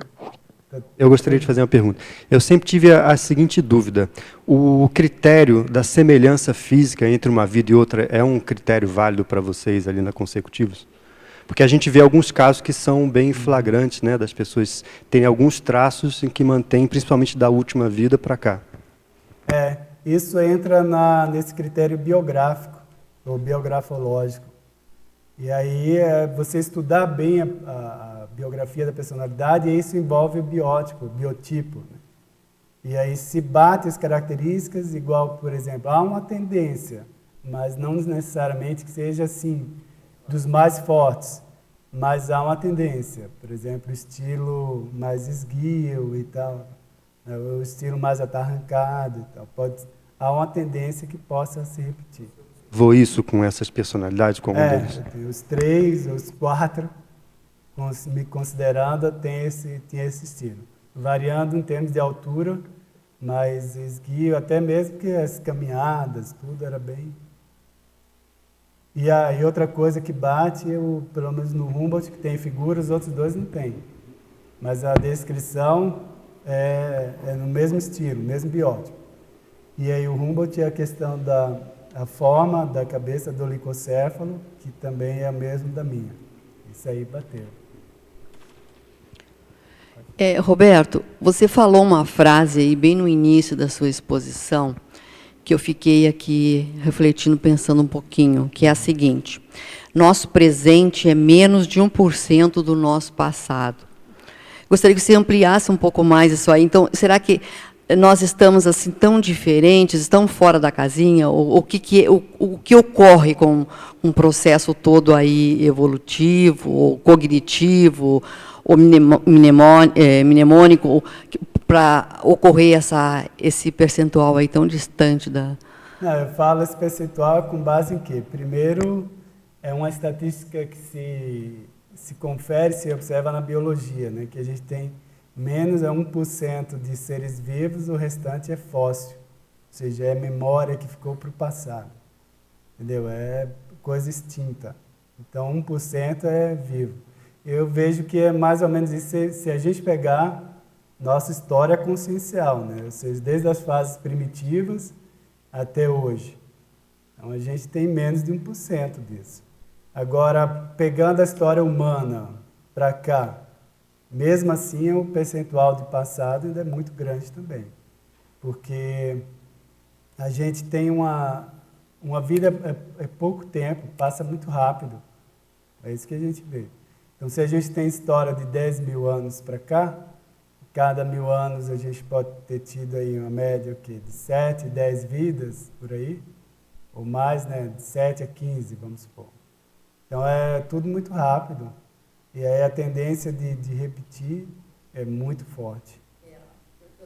Eu gostaria de fazer uma pergunta. Eu sempre tive a seguinte dúvida. O critério da semelhança física entre uma vida e outra é um critério válido para vocês ali na Consecutivos? Porque a gente vê alguns casos que são bem flagrantes, né, das pessoas terem alguns traços em que mantêm, principalmente da última vida para cá. Isso entra nesse critério biográfico, ou biografológico. E aí, você estudar bem a biografia da personalidade, e isso envolve o biótipo, o biotipo, né? E aí se bate as características, igual, por exemplo, há uma tendência, mas não necessariamente que seja assim, dos mais fortes, mas há uma tendência, por exemplo, estilo mais esguio e tal, o estilo mais atarrancado e tal. há uma tendência que possa se repetir. Vou isso com essas personalidades, como um deles? Os 3, os 4, me considerando, tem esse estilo. Variando em termos de altura, mas esguio, até mesmo que as caminhadas, tudo era bem... E outra coisa que bate, pelo menos no Humboldt, que tem figura, os outros 2 não tem. Mas a descrição é no mesmo estilo, mesmo biótipo. E aí o Humboldt é a questão da forma da cabeça do licocéfalo, que também é a mesma da minha. Isso aí bateu. Roberto, você falou uma frase aí bem no início da sua exposição, que eu fiquei aqui refletindo, pensando um pouquinho, que é a seguinte: nosso presente é menos de 1% do nosso passado. Gostaria que você ampliasse um pouco mais isso aí. Então, será que nós estamos assim tão diferentes, tão fora da casinha? O que ocorre com um processo todo aí evolutivo, ou cognitivo, ou mnemônico, para ocorrer esse percentual aí tão distante da... Não, eu falo esse percentual com base em quê? Primeiro, é uma estatística que se confere, se observa na biologia, né? Que a gente tem menos 1% de seres vivos, o restante é fóssil. Ou seja, é memória que ficou para o passado. Entendeu? É coisa extinta. Então, 1% é vivo. Eu vejo que é mais ou menos isso se a gente pegar nossa história consciencial, né? Ou seja, desde as fases primitivas até hoje. Então, a gente tem menos de 1% disso. Agora, pegando a história humana para cá, mesmo assim, o percentual de passado ainda é muito grande também. Porque a gente tem uma vida, é pouco tempo, passa muito rápido. É isso que a gente vê. Então, se a gente tem história de 10 mil anos para cá, cada 1000 anos a gente pode ter tido aí uma média de 7, 10 vidas, por aí, ou mais, né? De 7 a 15, vamos supor. Então, é tudo muito rápido. E aí a tendência de repetir é muito forte.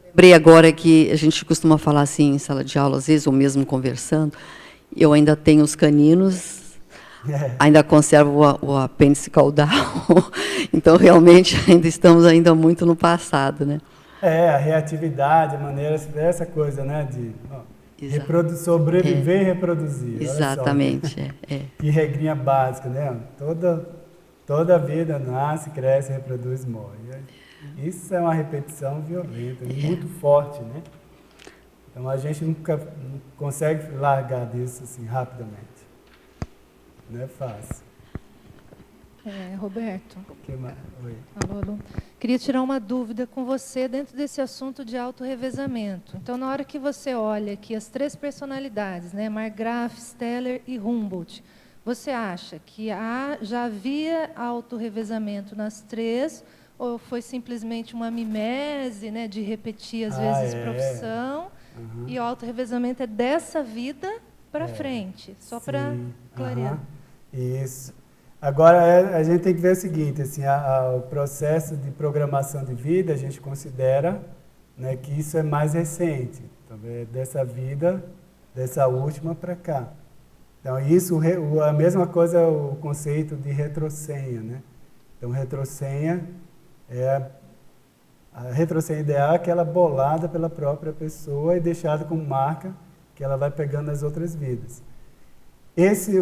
Lembrei agora que a gente costuma falar assim em sala de aula, às vezes, ou mesmo conversando, eu ainda tenho os caninos, ainda conservo o apêndice caudal, então realmente ainda estamos muito no passado, né? A reatividade, a maneira, essa coisa, né, de sobreviver e reproduzir. Exatamente. Que regrinha básica, né? Toda a vida nasce, cresce, reproduz, morre. Isso é uma repetição violenta, muito forte, né? Então a gente nunca consegue largar disso assim rapidamente. Não é fácil. Roberto. Oi. Alô. Queria tirar uma dúvida com você dentro desse assunto de autorrevezamento. Então, na hora que você olha aqui as 3 personalidades, né, Marggraf, Steller e Humboldt, você acha que já havia autorrevezamento nas 3, ou foi simplesmente uma mimese, né, de repetir, às vezes, profissão, e o autorrevezamento é dessa vida para frente? Só para clarear. Isso. Agora, a gente tem que ver o seguinte, assim, o processo de programação de vida, a gente considera, né, que isso é mais recente, dessa vida, dessa última para cá. Então, isso, a mesma coisa é o conceito de retrosenha, né? Então, retrosenha a retrosenha ideal é aquela bolada pela própria pessoa e deixada como marca que ela vai pegando nas outras vidas.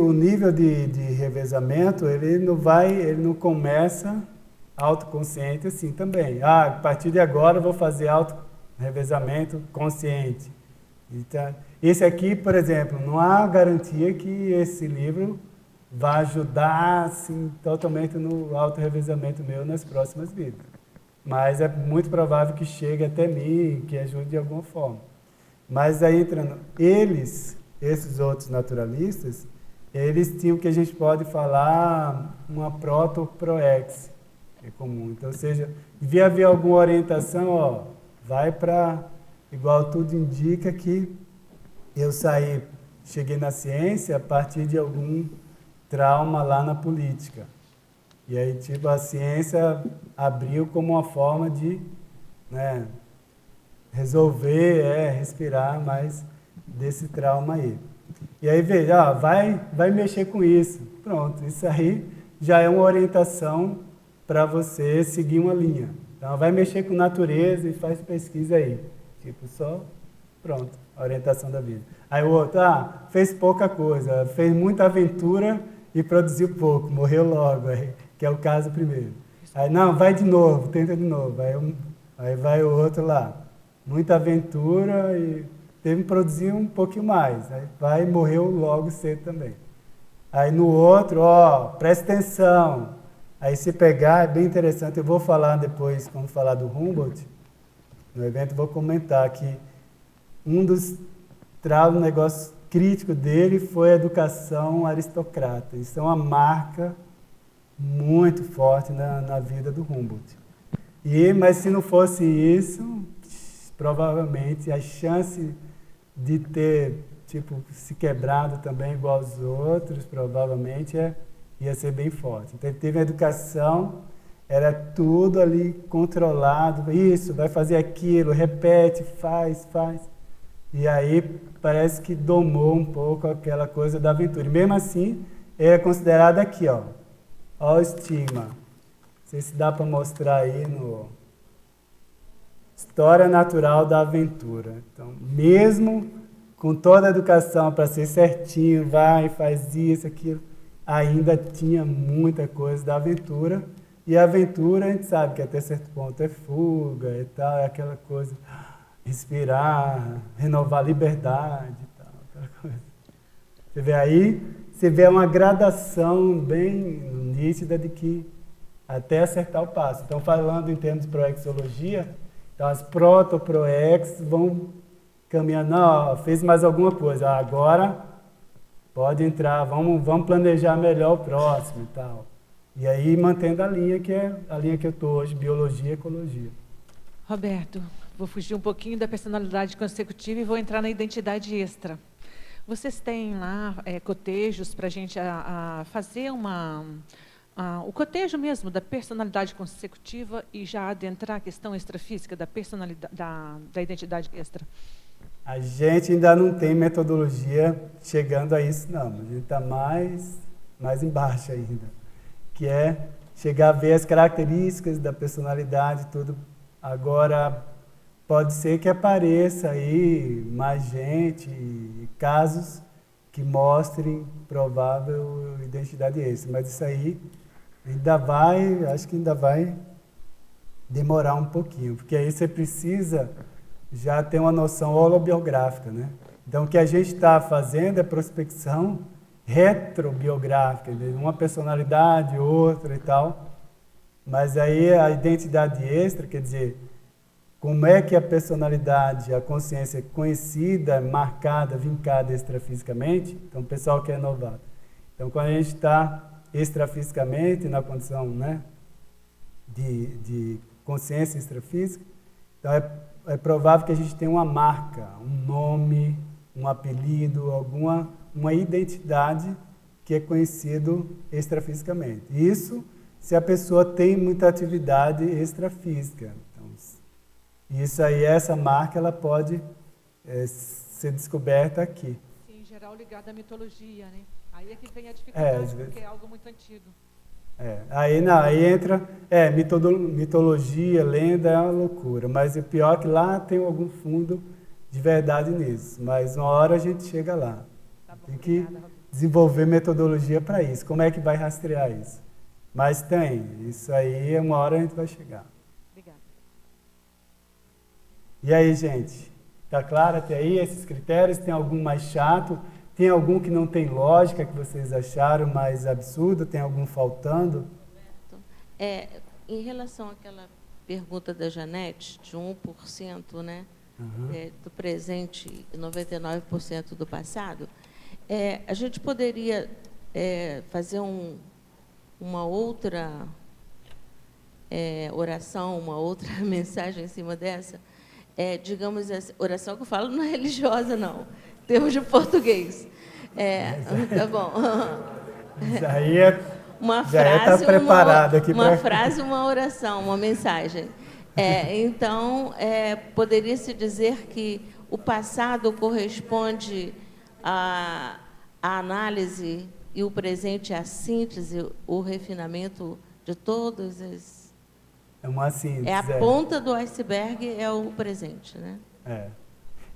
O nível de revezamento, ele não começa autoconsciente assim também. A partir de agora eu vou fazer auto-revezamento consciente. Então, esse aqui, por exemplo, não há garantia que esse livro vai ajudar assim, totalmente no auto-revezamento meu nas próximas vidas. Mas é muito provável que chegue até mim, que ajude de alguma forma. Mas aí entrando, esses outros naturalistas, eles tinham o que a gente pode falar uma proto-proex, que é comum. Então, ou seja, devia haver alguma orientação, vai para, igual tudo indica que eu cheguei na ciência a partir de algum trauma lá na política. E aí, tipo, a ciência abriu como uma forma de, né, resolver, respirar, mas desse trauma aí. E aí, veja, vai mexer com isso. Pronto, isso aí já é uma orientação para você seguir uma linha. Então, vai mexer com natureza e faz pesquisa aí. Tipo, só, pronto, a orientação da vida. Aí o outro, fez pouca coisa, fez muita aventura e produziu pouco, morreu logo, aí, que é o caso primeiro. Aí, não, vai de novo, tenta de novo. Aí vai o outro lá, muita aventura e teve que produzir um pouquinho mais. Aí vai e morreu logo cedo também. Aí no outro, presta atenção. Aí se pegar, é bem interessante, eu vou falar depois, quando falar do Humboldt, no evento vou comentar que um dos negócios críticos dele foi a educação aristocrata. Isso é uma marca muito forte na vida do Humboldt. Mas se não fosse isso, provavelmente a chance de ter se quebrado também igual aos outros, provavelmente ia ser bem forte. Então ele teve a educação, era tudo ali controlado, isso, vai fazer aquilo, repete, faz. E aí parece que domou um pouco aquela coisa da aventura. E mesmo assim, ele é considerado aqui, ó o estigma. Não sei se dá para mostrar aí no História Natural da Aventura. Então, mesmo com toda a educação para ser certinho, vai, faz isso, aquilo, ainda tinha muita coisa da aventura. E a aventura, a gente sabe que até certo ponto é fuga e tal, é aquela coisa, respirar, renovar a liberdade e tal, aquela coisa. Você vê aí, você vê uma gradação bem nítida de que até acertar o passo. Então, falando em termos de proexologia, então as proto-proex vão caminhando, fez mais alguma coisa, agora pode entrar, vamos planejar melhor o próximo e tal. E aí mantendo a linha que é a linha que eu estou hoje, biologia e ecologia. Roberto, vou fugir um pouquinho da personalidade consecutiva e vou entrar na identidade extra. Vocês têm lá cotejos para a gente fazer o cotejo mesmo da personalidade consecutiva e já adentrar a questão extrafísica da personalidade da identidade extra? A gente ainda não tem metodologia chegando a isso, não. A gente está mais embaixo ainda, que é chegar a ver as características da personalidade, tudo. Agora, pode ser que apareça aí mais gente, casos que mostrem provável identidade extra, mas isso aí acho que ainda vai demorar um pouquinho, porque aí você precisa já ter uma noção holobiográfica, né? Então, o que a gente está fazendo é prospecção retrobiográfica, de uma personalidade, outra e tal, mas aí a identidade extra, quer dizer, como é que a personalidade, a consciência é conhecida, marcada, vincada extrafisicamente? Então, o pessoal que é novato. Então, quando a gente está extrafisicamente, na condição, né, de consciência extrafísica, então é provável que a gente tenha uma marca, um nome, um apelido, uma identidade que é conhecido extrafisicamente. Isso se a pessoa tem muita atividade extrafísica. Isso aí, essa marca, ela pode ser descoberta aqui. Sim, em geral ligada à mitologia, né? Aí é que vem a dificuldade, porque é algo muito antigo. Aí entra, mitologia, lenda é uma loucura, mas o pior é que lá tem algum fundo de verdade nisso, mas uma hora a gente chega lá. Tá bom, tem que desenvolver metodologia para isso. Como é que vai rastrear isso? Mas tem, isso aí, uma hora a gente vai chegar. E aí, gente? Está claro até aí esses critérios? Tem algum mais chato? Tem algum que não tem lógica, que vocês acharam mais absurdo? Tem algum faltando? Em relação àquela pergunta da Janete, de 1%, né, do presente e 99% do passado, a gente poderia fazer uma outra oração, uma outra mensagem em cima dessa? Digamos, essa oração que eu falo não é religiosa, não, em termos de português. Tá bom. Isso aí uma frase, preparado aqui uma frase, uma oração, uma mensagem. Então, poderia-se dizer que o passado corresponde à análise e o presente à síntese, o refinamento de todas as... É uma síntese. É a ponta do iceberg, é o presente, né? É.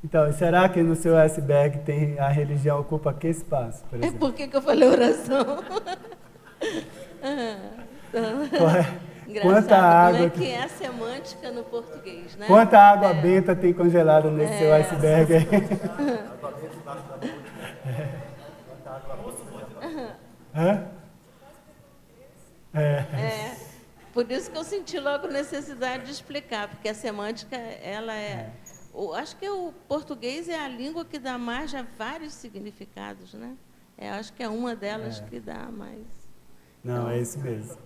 Então, será que no seu iceberg tem a religião ocupa que espaço, por exemplo? É por que eu falei oração? Quanta água... Como é que é a semântica no português, né? Quanta água benta tem congelada nesse seu iceberg aí? Por isso que eu senti logo necessidade de explicar, porque a semântica, ela acho que o português é a língua que dá margem a vários significados, né? Acho que é uma delas que dá mais. Não, então, é isso mesmo.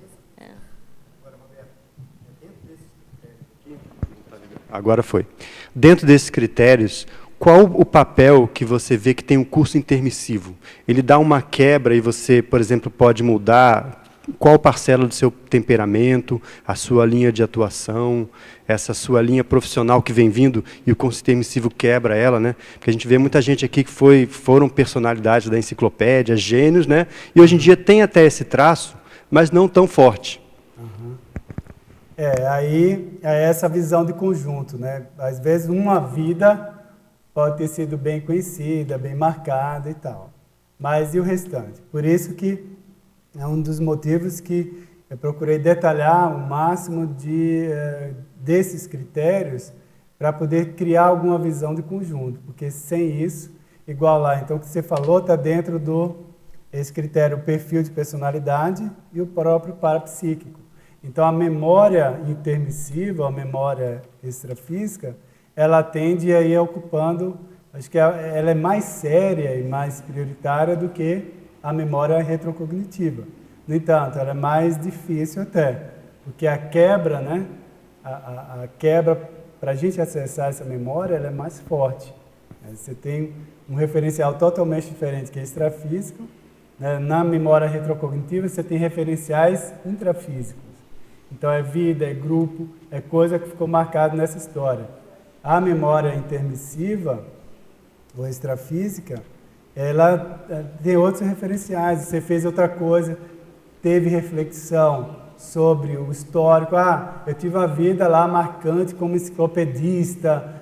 Agora foi. Dentro desses critérios, qual o papel que você vê que tem um curso intermissivo? Ele dá uma quebra e você, por exemplo, pode mudar qual parcela do seu temperamento, a sua linha de atuação, essa sua linha profissional que vem vindo e o curso intermissivo quebra ela, né? Porque a gente vê muita gente aqui que foram personalidades da enciclopédia, gênios, né? E hoje em dia tem até esse traço, mas não tão forte. Aí é essa visão de conjunto, né? Às vezes uma vida pode ter sido bem conhecida, bem marcada e tal, mas e o restante? Por isso que é um dos motivos que eu procurei detalhar o máximo desses critérios para poder criar alguma visão de conjunto, porque sem isso, igual lá, então o que você falou está dentro esse critério, o perfil de personalidade e o próprio parapsíquico. Então, a memória intermissiva, a memória extrafísica, ela tende a ir ocupando, acho que ela é mais séria e mais prioritária do que a memória retrocognitiva. No entanto, ela é mais difícil até, porque a quebra, né, a quebra, para a gente acessar essa memória, ela é mais forte. Você tem um referencial totalmente diferente, que é extrafísico. Na memória retrocognitiva, você tem referenciais intrafísicos. Então, é vida, é grupo, é coisa que ficou marcada nessa história. A memória intermissiva, ou extrafísica, ela tem outros referenciais. Você fez outra coisa, teve reflexão sobre o histórico. Eu tive uma vida lá marcante como enciclopedista,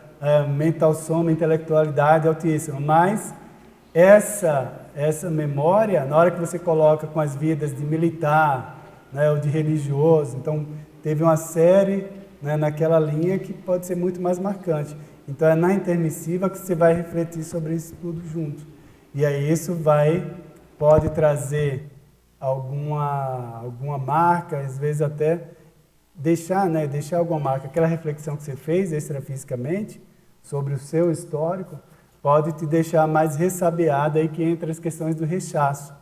mental soma, intelectualidade altíssima. Mas essa memória, na hora que você coloca com as vidas de militar, né, ou de religioso, então teve uma série, né, naquela linha que pode ser muito mais marcante. Então é na intermissiva que você vai refletir sobre isso tudo junto. E aí isso pode trazer alguma marca, às vezes até deixar alguma marca. Aquela reflexão que você fez extrafisicamente sobre o seu histórico pode te deixar mais ressabiado, aí que entra as questões do rechaço.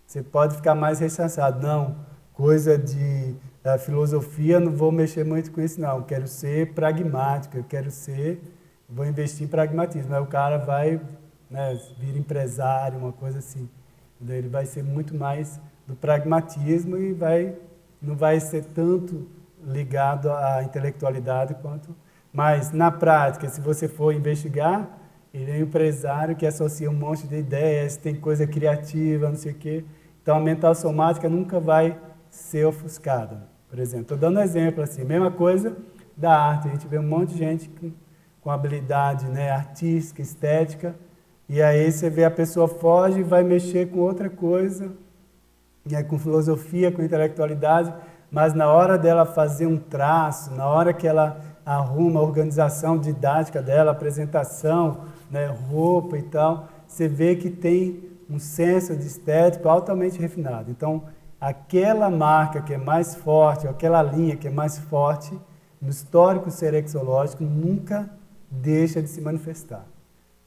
Você pode ficar mais rechaçado. Não, coisa de filosofia, não vou mexer muito com isso, não. Eu quero ser pragmático, vou investir em pragmatismo. Aí o cara vai, né, vir empresário, uma coisa assim. Daí ele vai ser muito mais do pragmatismo e não vai ser tanto ligado à intelectualidade quanto... Mas, na prática, se você for investigar, ele é um empresário que associa um monte de ideias, tem coisa criativa, não sei o quê. Então, a mental somática nunca vai ser ofuscada. Por exemplo, estou dando um exemplo assim, mesma coisa da arte. A gente vê um monte de gente com habilidade, né, artística, estética, e aí você vê a pessoa foge e vai mexer com outra coisa, com filosofia, com intelectualidade, mas na hora dela fazer um traço, na hora que ela arruma a organização didática dela, apresentação, né, roupa e tal, você vê que tem um senso de estético altamente refinado. Então, aquela marca que é mais forte, aquela linha que é mais forte, no histórico serexológico, nunca deixa de se manifestar.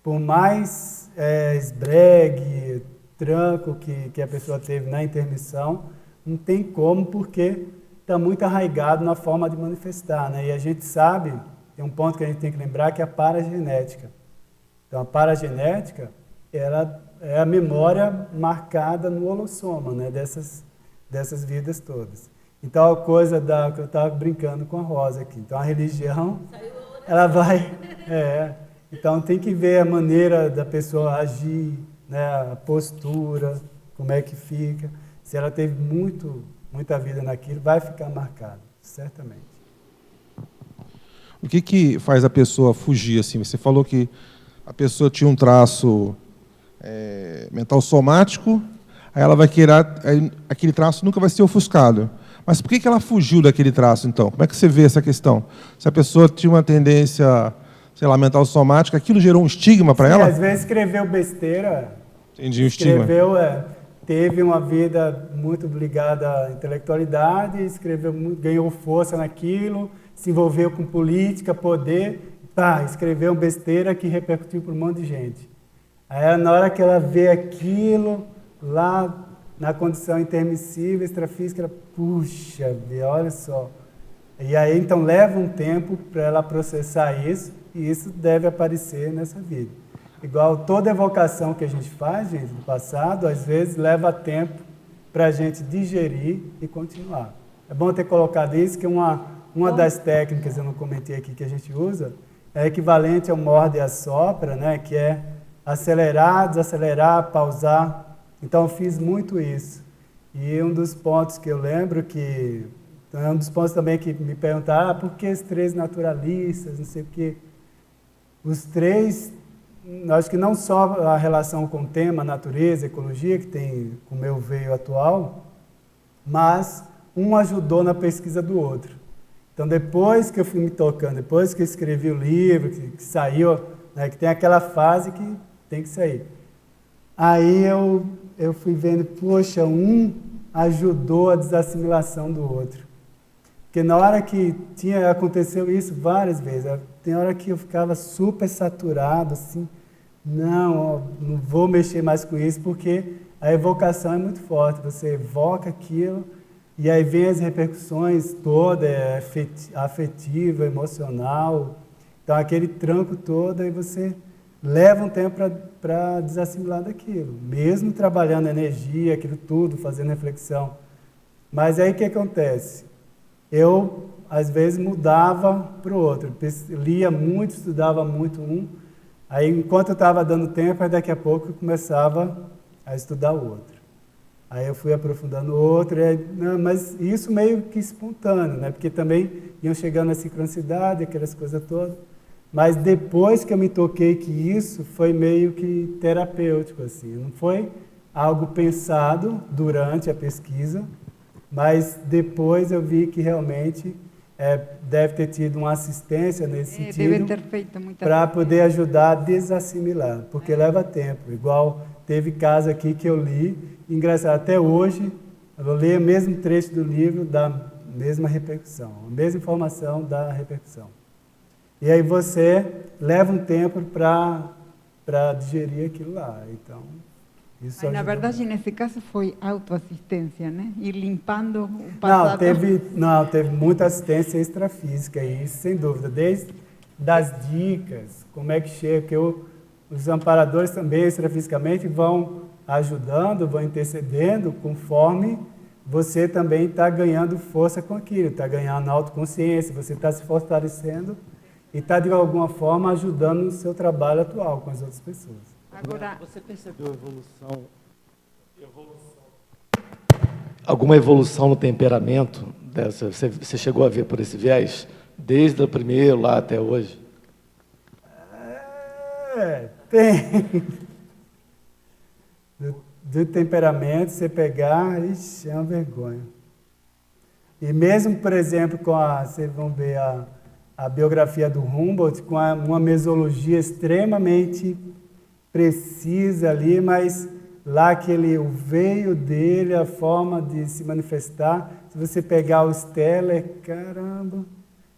Por mais esbregue, tranco que a pessoa teve na intermissão, não tem como, porque está muito arraigado na forma de manifestar, né? E a gente sabe, tem um ponto que a gente tem que lembrar, que é a paragenética. Então, a paragenética, ela é a memória marcada no holossoma, né? Dessas vidas todas. Então, a coisa que eu estava brincando com a Rosa aqui. Então, a religião, ela vai... Então, tem que ver a maneira da pessoa agir, né, a postura, como é que fica. Se ela teve muita vida naquilo, vai ficar marcado, certamente. O que faz a pessoa fugir? Assim? Você falou que a pessoa tinha um traço mental somático, aí ela vai querer, aquele traço nunca vai ser ofuscado. Mas por que ela fugiu daquele traço, então? Como é que você vê essa questão? Se a pessoa tinha uma tendência, sei lá, mental somática, aquilo gerou um estigma para ela? Às vezes escreveu besteira. Entendi, o estigma. Teve uma vida muito ligada à intelectualidade, ganhou força naquilo, se envolveu com política, poder, escreveu uma besteira que repercutiu para um monte de gente. Aí, na hora que ela vê aquilo, lá na condição intermissível, extrafísica, ela, puxa, olha só. E aí, então, leva um tempo para ela processar isso, e isso deve aparecer nessa vida. Igual toda evocação que a gente faz, gente, do passado, às vezes leva tempo para a gente digerir e continuar. É bom ter colocado isso, que uma das técnicas, eu não comentei aqui, que a gente usa, é equivalente ao morde e assopra, né, que é acelerar, desacelerar, pausar. Então, eu fiz muito isso. E um dos pontos que eu lembro que... É um dos pontos também que me perguntaram, por que os 3 naturalistas, não sei o quê. Os 3, acho que não só a relação com o tema natureza, ecologia, que tem com o meu veio atual, mas um ajudou na pesquisa do outro. Então, depois que eu fui me tocando, depois que eu escrevi o livro, que saiu, né, que tem aquela fase que tem que sair. Aí eu fui vendo, poxa, um ajudou a desassimilação do outro. Porque na hora que aconteceu isso várias vezes, tem hora que eu ficava super saturado, assim, não vou mexer mais com isso, porque a evocação é muito forte, você evoca aquilo, e aí vem as repercussões todas, afetiva, emocional, então aquele tranco todo, aí você leva um tempo para desassimilar daquilo, mesmo trabalhando energia, aquilo tudo, fazendo reflexão. Mas aí o que acontece? Eu, às vezes, mudava para o outro, lia muito, estudava muito aí enquanto eu estava dando tempo, aí daqui a pouco eu começava a estudar o outro. Aí eu fui aprofundando o outro, mas isso meio que espontâneo, né? Porque também iam chegando a sincronicidade, aquelas coisas todas. Mas depois que eu me toquei que isso foi meio que terapêutico, assim. Não foi algo pensado durante a pesquisa, mas depois eu vi que realmente deve ter tido uma assistência nesse sentido para poder ajudar a desassimilar, porque leva tempo. Igual teve caso aqui que eu li, engraçado, até hoje, eu vou ler o mesmo trecho do livro, da mesma repercussão, a mesma informação da repercussão. E aí você leva um tempo para digerir aquilo lá. Então, isso na verdade, nesse caso, foi autoassistência, né? Ir limpando o passado. Teve muita assistência extrafísica, isso sem dúvida. Desde das dicas, como é que chega, porque os amparadores também extrafisicamente vão ajudando, vão intercedendo conforme você também está ganhando força com aquilo, está ganhando autoconsciência, você está se fortalecendo e está, de alguma forma, ajudando no seu trabalho atual com as outras pessoas. Agora, você percebeu alguma evolução no temperamento dessa? Você chegou a ver por esse viés? Desde o primeiro lá até hoje? Tem. Do temperamento, você pegar, ixi, é uma vergonha. E mesmo, por exemplo, vocês vão ver a biografia do Humboldt, com uma mesologia extremamente precisa ali, mas lá o veio dele, a forma de se manifestar, se você pegar o Steller, caramba,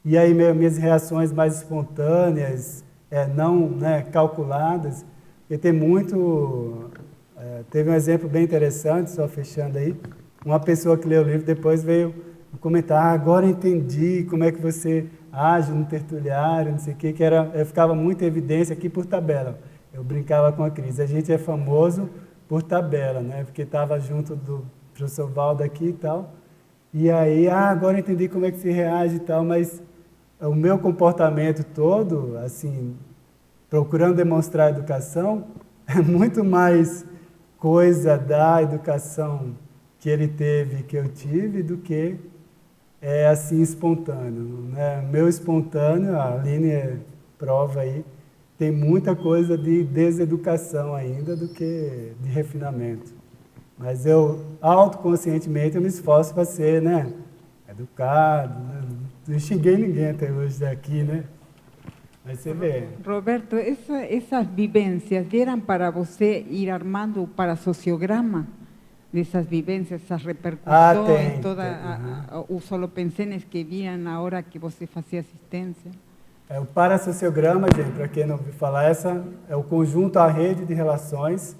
e aí minhas reações mais espontâneas, não, né, calculadas, porque tem muito... teve um exemplo bem interessante, só fechando aí, uma pessoa que leu o livro depois veio comentar, agora entendi como é que você age no tertuliário, não sei o que ficava muito em evidência aqui por tabela. Eu brincava com a Cris, a gente é famoso por tabela, né? Porque estava junto do professor Valdo aqui e tal, e aí, agora entendi como é que se reage e tal, mas o meu comportamento todo, assim, procurando demonstrar a educação, é muito mais coisa da educação que ele teve, que eu tive, do que é assim espontâneo, né? Meu espontâneo, a Aline prova aí, tem muita coisa de deseducação ainda do que de refinamento. Mas eu, autoconscientemente, eu me esforço para ser, né, educado, né? Não xinguei ninguém até hoje daqui, né? Mas você vê. Roberto, essas vivências eram para você ir armando para sociograma dessas vivências, essas repercussões, os holopensenes que vinham na hora que você fazia assistência? O parasociograma, gente, para quem não ouviu falar, essa é o conjunto, a rede de relações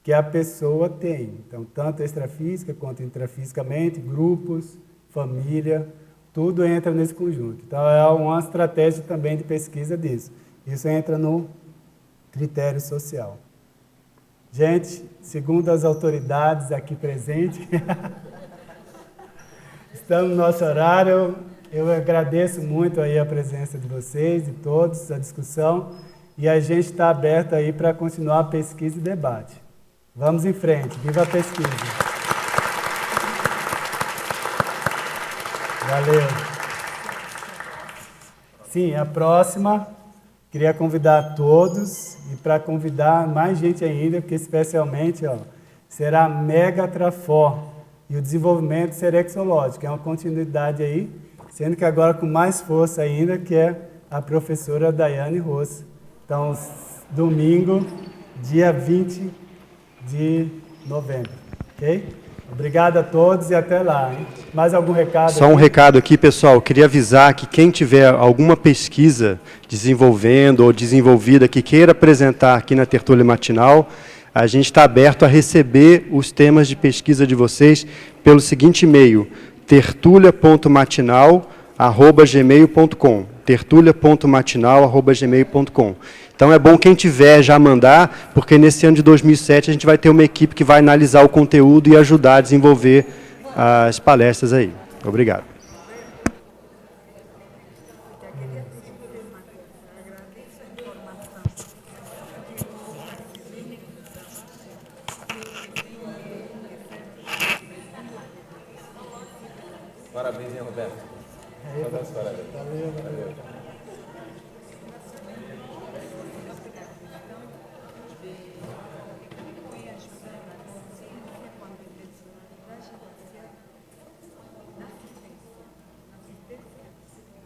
que a pessoa tem. Então, tanto extrafísica quanto intrafisicamente, grupos, família, tudo entra nesse conjunto. Então, é uma estratégia também de pesquisa disso. Isso entra no critério social. Gente, segundo as autoridades aqui presentes, estamos no nosso horário. Eu agradeço muito aí a presença de vocês, de todos, a discussão, e a gente está aberto aí para continuar a pesquisa e debate. Vamos em frente. Viva a pesquisa! Valeu! Sim, a próxima, queria convidar todos, e para convidar mais gente ainda, porque especialmente será a Mega Trafor e o desenvolvimento serexológico, é uma continuidade aí, sendo que agora com mais força ainda, que é a professora Daiane Ross. Então, domingo, dia 20 de novembro, ok? Obrigado a todos e até lá, hein? Mais algum recado? Só um recado aqui, pessoal. Queria avisar que quem tiver alguma pesquisa desenvolvendo ou desenvolvida que queira apresentar aqui na tertúlia matinal, a gente está aberto a receber os temas de pesquisa de vocês pelo seguinte e-mail: tertulia.matinal@gmail.com. tertulia.matinal@gmail.com. Então é bom quem tiver já mandar, porque nesse ano de 2007 a gente vai ter uma equipe que vai analisar o conteúdo e ajudar a desenvolver as palestras aí. Obrigado. Parabéns, hein, Roberto? Valeu.